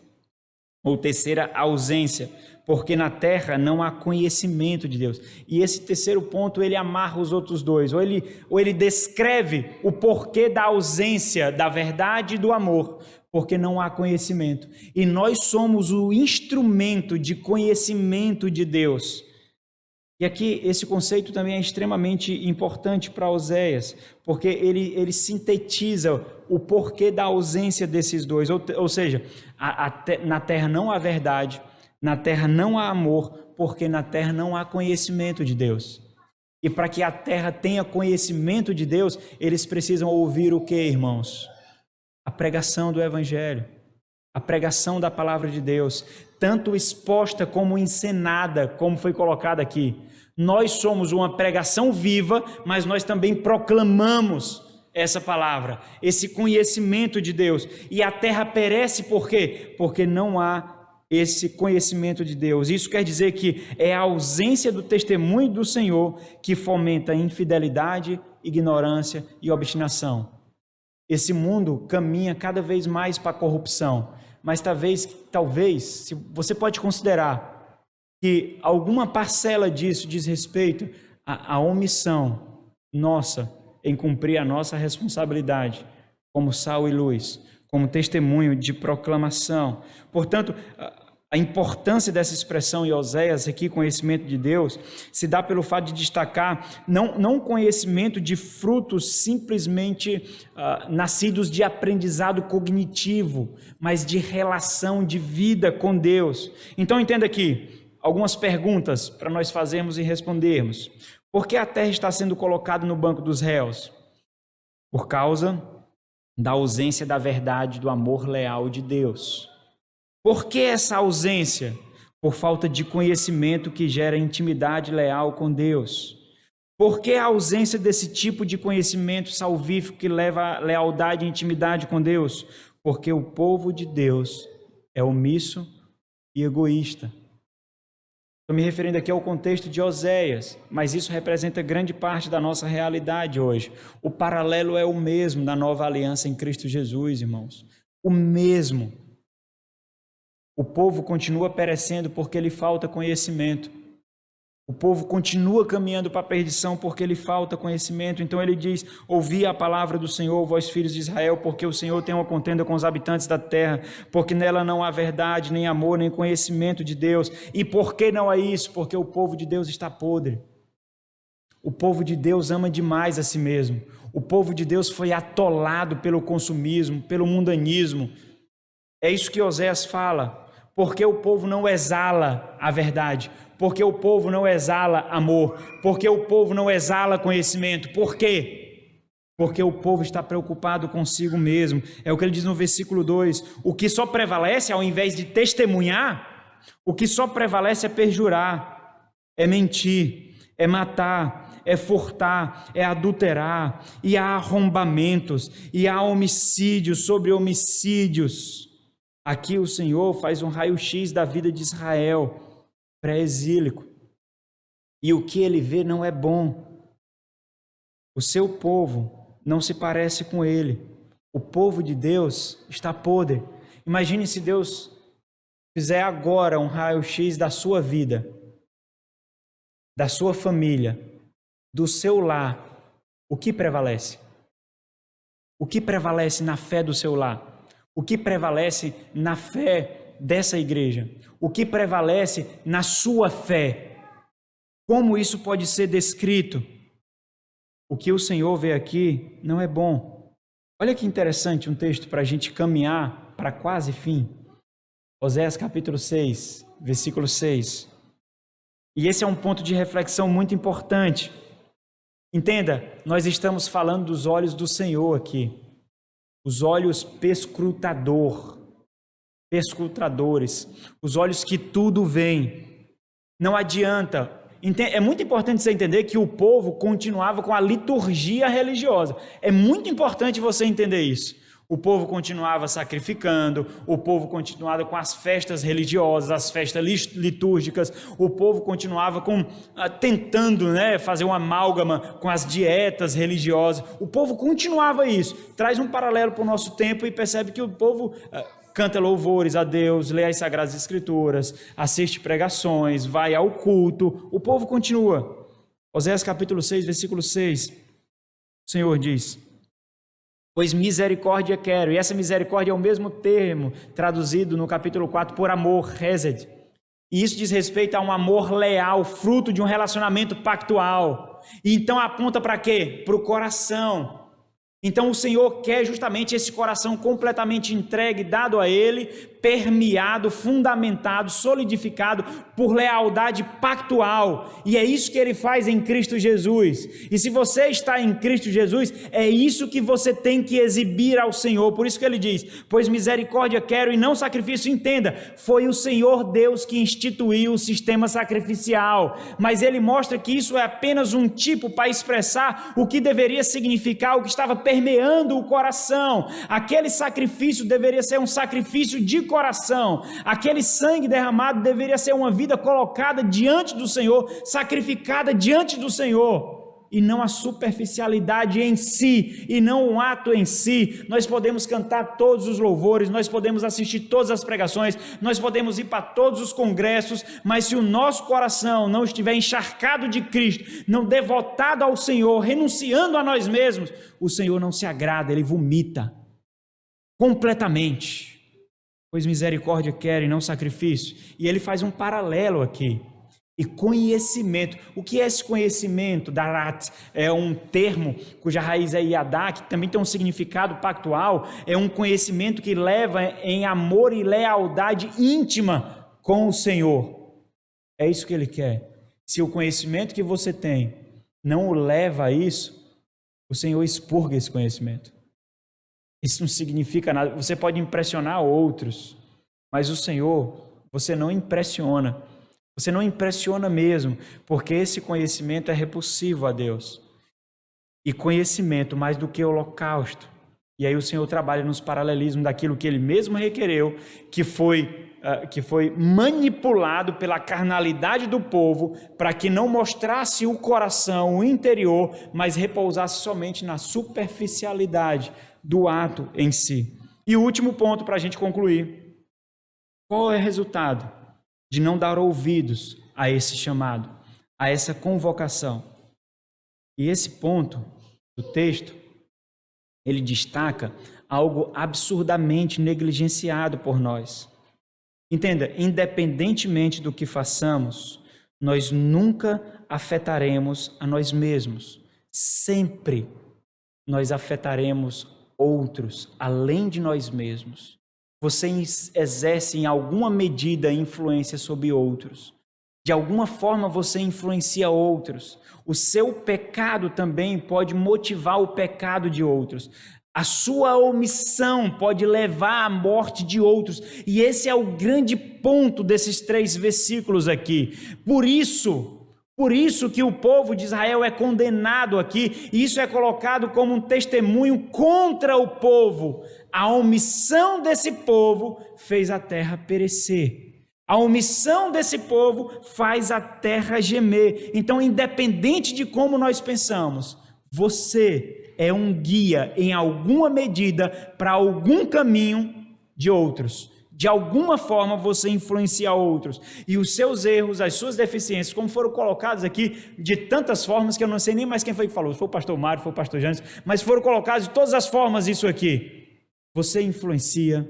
ou terceira ausência, porque na terra não há conhecimento de Deus. E esse terceiro ponto, ele amarra os outros dois, ou ele descreve o porquê da ausência da verdade e do amor, porque não há conhecimento. E nós somos o instrumento de conhecimento de Deus. E aqui esse conceito também é extremamente importante para Oséias, porque ele sintetiza o porquê da ausência desses dois, ou seja, na terra não há verdade, na terra não há amor, porque na terra não há conhecimento de Deus. E para que a terra tenha conhecimento de Deus, eles precisam ouvir o que, irmãos? A pregação do Evangelho, a pregação da palavra de Deus, tanto exposta como encenada, como foi colocado aqui. Nós somos uma pregação viva, mas nós também proclamamos essa palavra, esse conhecimento de Deus. E a terra perece por quê? Porque não há esse conhecimento de Deus. Isso quer dizer que é a ausência do testemunho do Senhor que fomenta infidelidade, ignorância e obstinação. Esse mundo caminha cada vez mais para a corrupção, mas talvez, se você pode considerar que alguma parcela disso diz respeito à omissão nossa em cumprir a nossa responsabilidade como sal e luz, como testemunho de proclamação. Portanto, a importância dessa expressão em Oséias aqui, conhecimento de Deus, se dá pelo fato de destacar não conhecimento de frutos simplesmente nascidos de aprendizado cognitivo, mas de relação de vida com Deus. Então entenda aqui algumas perguntas para nós fazermos e respondermos. Por que a terra está sendo colocada no banco dos réus? Por causa da ausência da verdade, do amor leal de Deus. Por que essa ausência? Por falta de conhecimento que gera intimidade leal com Deus. Por que a ausência desse tipo de conhecimento salvífico que leva a lealdade e intimidade com Deus? Porque o povo de Deus é omisso e egoísta. Estou me referindo aqui ao contexto de Oséias, mas isso representa grande parte da nossa realidade hoje. O paralelo é o mesmo da nova aliança em Cristo Jesus, irmãos. O mesmo. O povo continua perecendo porque lhe falta conhecimento. O povo continua caminhando para a perdição porque lhe falta conhecimento. Então ele diz: ouvi a palavra do Senhor, vós filhos de Israel, porque o Senhor tem uma contenda com os habitantes da terra, porque nela não há verdade, nem amor, nem conhecimento de Deus. E por que não há isso? Porque o povo de Deus está podre. O povo de Deus ama demais a si mesmo. O povo de Deus foi atolado pelo consumismo, pelo mundanismo. É isso que Oséias fala. Porque o povo não exala a verdade, porque o povo não exala amor, porque o povo não exala conhecimento. Por quê? Porque o povo está preocupado consigo mesmo. É o que ele diz no versículo 2. O que só prevalece, ao invés de testemunhar, o que só prevalece é perjurar, é mentir, é matar, é furtar, é adulterar, e há arrombamentos, e há homicídios sobre homicídios. Aqui o Senhor faz um raio-x da vida de Israel, pré-exílico. E o que ele vê não é bom. O seu povo não se parece com ele. O povo de Deus está podre. Imagine se Deus fizer agora um raio-x da sua vida, da sua família, do seu lar. O que prevalece? O que prevalece na fé do seu lar? O que prevalece na fé dessa igreja? O que prevalece na sua fé? Como isso pode ser descrito? O que o Senhor vê aqui não é bom. Olha que interessante um texto para a gente caminhar para quase fim. Oséias capítulo 6, versículo 6. E esse é um ponto de reflexão muito importante. Entenda, nós estamos falando dos olhos do Senhor aqui. Os olhos perscrutadores, os olhos que tudo veem. Não adianta. É muito importante você entender que o povo continuava com a liturgia religiosa. É muito importante você entender isso. O povo continuava sacrificando, o povo continuava com as festas religiosas, as festas litúrgicas, o povo continuava tentando fazer uma amálgama com as dietas religiosas. O povo continuava isso. Traz um paralelo para o nosso tempo e percebe que o povo canta louvores a Deus, lê as Sagradas Escrituras, assiste pregações, vai ao culto. O povo continua. Oséias capítulo 6, versículo 6. O Senhor diz: pois misericórdia quero. E essa misericórdia é o mesmo termo traduzido no capítulo 4 por amor, hesed. E isso diz respeito a um amor leal, fruto de um relacionamento pactual. E então aponta para quê? Para o coração. Então o Senhor quer justamente esse coração completamente entregue, dado a Ele, permeado, fundamentado, solidificado por lealdade pactual. E é isso que ele faz em Cristo Jesus. E se você está em Cristo Jesus, é isso que você tem que exibir ao Senhor. Por isso que ele diz: pois misericórdia quero e não sacrifício. Entenda, foi o Senhor Deus que instituiu o sistema sacrificial, mas ele mostra que isso é apenas um tipo para expressar o que deveria significar, o que estava permeando o coração. Aquele sacrifício deveria ser um sacrifício de coração, aquele sangue derramado deveria ser uma vida colocada diante do Senhor, sacrificada diante do Senhor, e não a superficialidade em si, e não o ato em si. Nós podemos cantar todos os louvores, nós podemos assistir todas as pregações, nós podemos ir para todos os congressos, mas se o nosso coração não estiver encharcado de Cristo, não devotado ao Senhor, renunciando a nós mesmos, o Senhor não se agrada, Ele vomita completamente. Pois misericórdia quero e não sacrifício. E ele faz um paralelo aqui. E conhecimento. O que é esse conhecimento? Darat é um termo cuja raiz é yadá, que também tem um significado pactual. É um conhecimento que leva em amor e lealdade íntima com o Senhor. É isso que ele quer. Se o conhecimento que você tem não o leva a isso, o Senhor expurga esse conhecimento. Isso não significa nada. Você pode impressionar outros, mas o Senhor, você não impressiona. Você não impressiona mesmo, porque esse conhecimento é repulsivo a Deus. E conhecimento mais do que holocausto. E aí o Senhor trabalha nos paralelismos daquilo que Ele mesmo requereu, que foi manipulado pela carnalidade do povo, para que não mostrasse o coração, o interior, mas repousasse somente na superficialidade do ato em si. E o último ponto para a gente concluir: qual é o resultado de não dar ouvidos a esse chamado, a essa convocação? E esse ponto do texto, ele destaca algo absurdamente negligenciado por nós. Entenda, independentemente do que façamos, nós nunca afetaremos a nós mesmos. Sempre nós afetaremos outros, além de nós mesmos. Você exerce em alguma medida influência sobre outros. De alguma forma você influencia outros. O seu pecado também pode motivar o pecado de outros. A sua omissão pode levar à morte de outros. E esse é o grande ponto desses 3 versículos aqui. Por isso que o povo de Israel é condenado aqui, e isso é colocado como um testemunho contra o povo. A omissão desse povo fez a terra perecer. A omissão desse povo faz a terra gemer. Então, independente de como nós pensamos, você é um guia em alguma medida para algum caminho de outros. De alguma forma você influencia outros. E os seus erros, as suas deficiências, como foram colocados aqui de tantas formas que eu não sei nem mais quem foi que falou. Se foi o pastor Mário, foi o pastor Jânio, mas foram colocados de todas as formas isso aqui. Você influencia,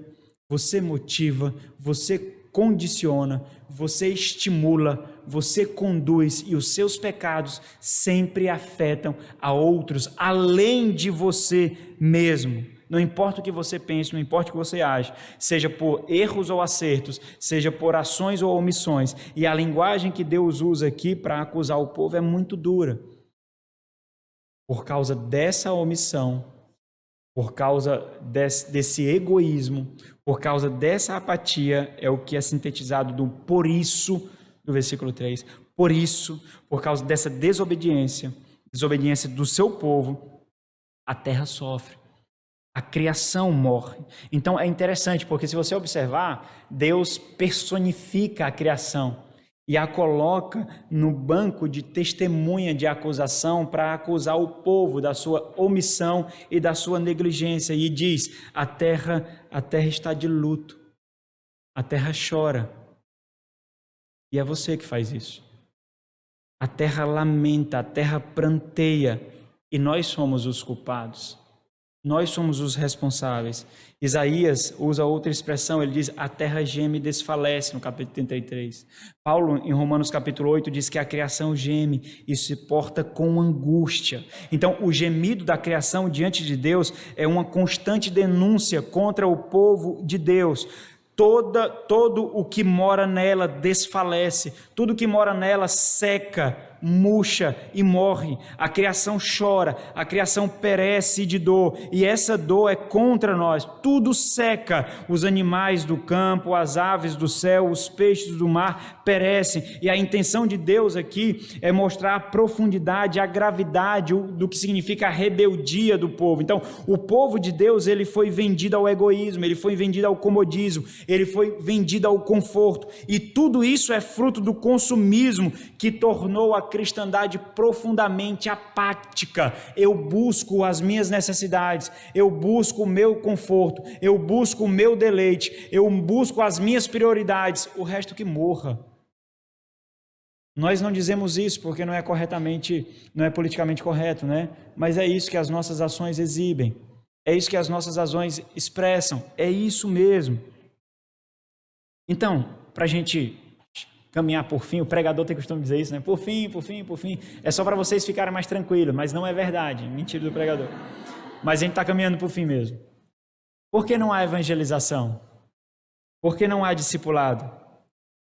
você motiva, você condiciona, você estimula, você conduz, e os seus pecados sempre afetam a outros, além de você mesmo. Não importa o que você pense, não importa o que você age, seja por erros ou acertos, seja por ações ou omissões. E a linguagem que Deus usa aqui para acusar o povo é muito dura. Por causa dessa omissão, por causa desse egoísmo, por causa dessa apatia, é o que é sintetizado do por isso, do versículo 3. Por isso, por causa dessa desobediência do seu povo, a terra sofre. A criação morre. Então é interessante, porque se você observar, Deus personifica a criação e a coloca no banco de testemunha de acusação para acusar o povo da sua omissão e da sua negligência. E diz: a terra está de luto, a terra chora. E é você que faz isso. A terra lamenta, a terra pranteia, e nós somos os culpados. Nós somos os responsáveis. Isaías usa outra expressão, ele diz: a terra geme e desfalece, no capítulo 33. Paulo, em Romanos capítulo 8, diz que a criação geme e se porta com angústia. Então, o gemido da criação diante de Deus é uma constante denúncia contra o povo de Deus. todo o que mora nela desfalece, tudo que mora nela seca, murcha e morre. A criação chora, a criação perece de dor, e essa dor é contra nós. Tudo seca, os animais do campo, as aves do céu, os peixes do mar perecem. E a intenção de Deus aqui é mostrar a profundidade, a gravidade do que significa a rebeldia do povo. Então, o povo de Deus, ele foi vendido ao egoísmo, ele foi vendido ao comodismo, ele foi vendido ao conforto, e tudo isso é fruto do consumismo que tornou a cristandade profundamente apática. Eu busco as minhas necessidades, eu busco o meu conforto, eu busco o meu deleite, eu busco as minhas prioridades, o resto que morra. Nós não dizemos isso porque não é politicamente correto, né? Mas é isso que as nossas ações exibem, é isso que as nossas ações expressam, é isso mesmo. Então, para a gente caminhar por fim, o pregador tem costume dizer isso, né? Por fim, é só para vocês ficarem mais tranquilos, mas não é verdade, mentira do pregador. Mas a gente está caminhando por fim mesmo. Por que não há evangelização? Por que não há discipulado?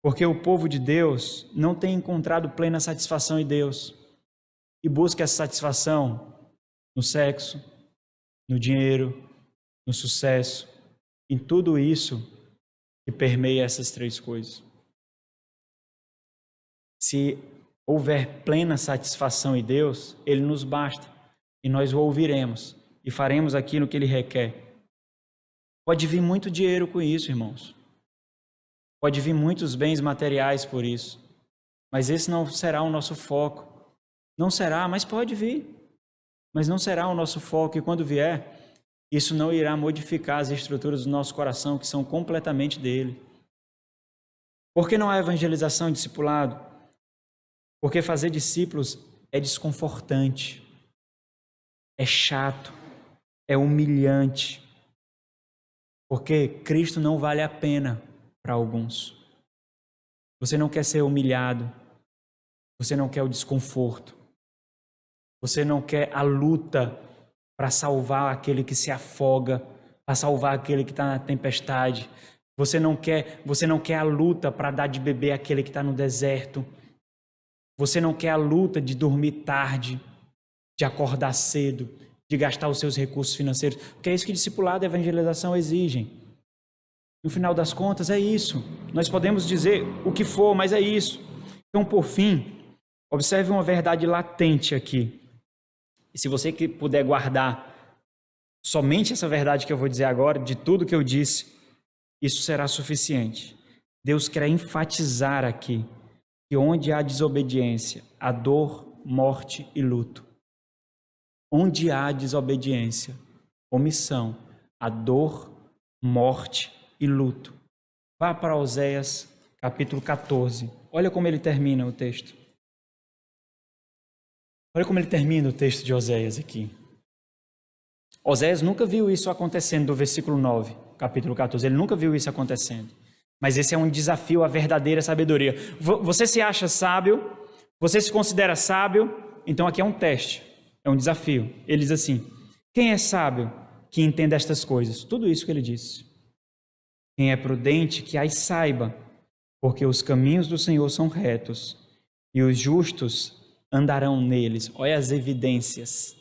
Porque o povo de Deus não tem encontrado plena satisfação em Deus e busca essa satisfação no sexo, no dinheiro, no sucesso, em tudo isso que permeia essas três coisas. Se houver plena satisfação em Deus, Ele nos basta e nós o ouviremos e faremos aquilo que Ele requer. Pode vir muito dinheiro com isso, irmãos. Pode vir muitos bens materiais por isso. Mas esse não será o nosso foco. Não será, mas pode vir. Mas não será o nosso foco, e quando vier, isso não irá modificar as estruturas do nosso coração, que são completamente dele. Por que não há evangelização e discipulado? Porque fazer discípulos é desconfortante, é chato, é humilhante. Porque Cristo não vale a pena para alguns. Você não quer ser humilhado, você não quer o desconforto, você não quer a luta para salvar aquele que se afoga, para salvar aquele que está na tempestade. Você não quer a luta para dar de beber àquele que está no deserto. Você não quer a luta de dormir tarde, de acordar cedo, de gastar os seus recursos financeiros, porque é isso que discipulado e evangelização exigem. No final das contas, é isso. Nós podemos dizer o que for, mas é isso. Então, por fim, observe uma verdade latente aqui. E se você que puder guardar somente essa verdade que eu vou dizer agora, de tudo que eu disse, isso será suficiente. Deus quer enfatizar aqui que onde há desobediência, há dor, morte e luto. Onde há desobediência, omissão, há dor, morte e luto. Vá para Oséias, capítulo 14. Olha como ele termina o texto. Olha como ele termina o texto de Oséias aqui. Oséias nunca viu isso acontecendo do versículo 9, capítulo 14. Ele nunca viu isso acontecendo. Mas esse é um desafio à verdadeira sabedoria. Você se acha sábio? Você se considera sábio? Então aqui é um teste, é um desafio. Ele diz assim: quem é sábio que entenda estas coisas? Tudo isso que ele disse. Quem é prudente que as saiba, porque os caminhos do Senhor são retos e os justos andarão neles. Olha as evidências.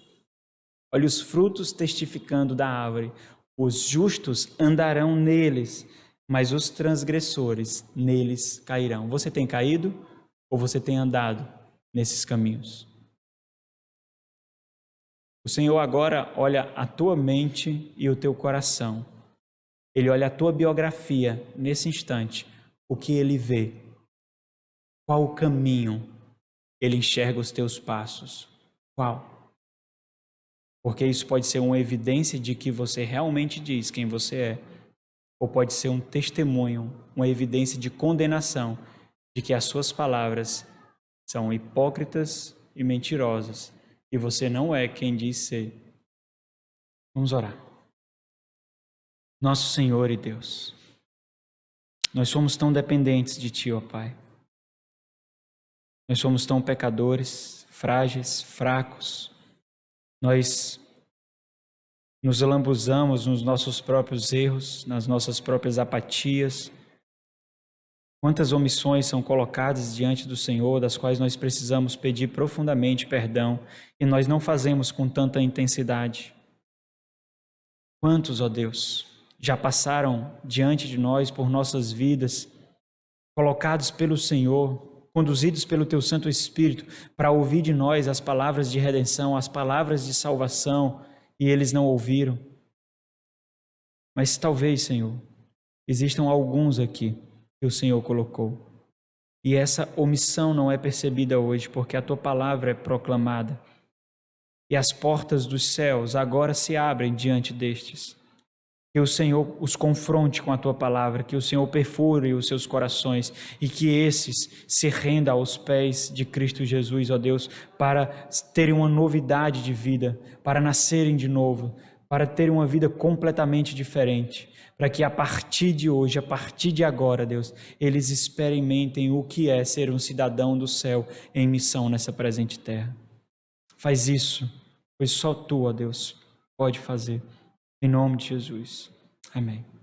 Olha os frutos testificando da árvore. Os justos andarão neles, mas os transgressores neles cairão. Você tem caído ou você tem andado nesses caminhos? O Senhor agora olha a tua mente e o teu coração. Ele olha a tua biografia nesse instante. O que ele vê? Qual o caminho ele enxerga os teus passos? Qual? Porque isso pode ser uma evidência de que você realmente diz quem você é, ou pode ser um testemunho, uma evidência de condenação de que as suas palavras são hipócritas e mentirosas e você não é quem diz ser. Vamos orar. Nosso Senhor e Deus, nós somos tão dependentes de Ti, ó Pai. Nós somos tão pecadores, frágeis, fracos. Nós nos lambuzamos nos nossos próprios erros, nas nossas próprias apatias. Quantas omissões são colocadas diante do Senhor, das quais nós precisamos pedir profundamente perdão, e nós não fazemos com tanta intensidade. Quantos, ó Deus, já passaram diante de nós por nossas vidas, colocados pelo Senhor, conduzidos pelo Teu Santo Espírito, para ouvir de nós as palavras de redenção, as palavras de salvação, e eles não ouviram. Mas talvez, Senhor, existam alguns aqui que o Senhor colocou, e essa omissão não é percebida hoje, porque a Tua palavra é proclamada, e as portas dos céus agora se abrem diante destes. Que o Senhor os confronte com a Tua palavra, que o Senhor perfure os seus corações e que esses se rendam aos pés de Cristo Jesus, ó Deus, para terem uma novidade de vida, para nascerem de novo, para terem uma vida completamente diferente, para que a partir de hoje, a partir de agora, Deus, eles experimentem o que é ser um cidadão do céu em missão nessa presente terra. Faz isso, pois só Tu, ó Deus, pode fazer. Em nome de Jesus. Amém.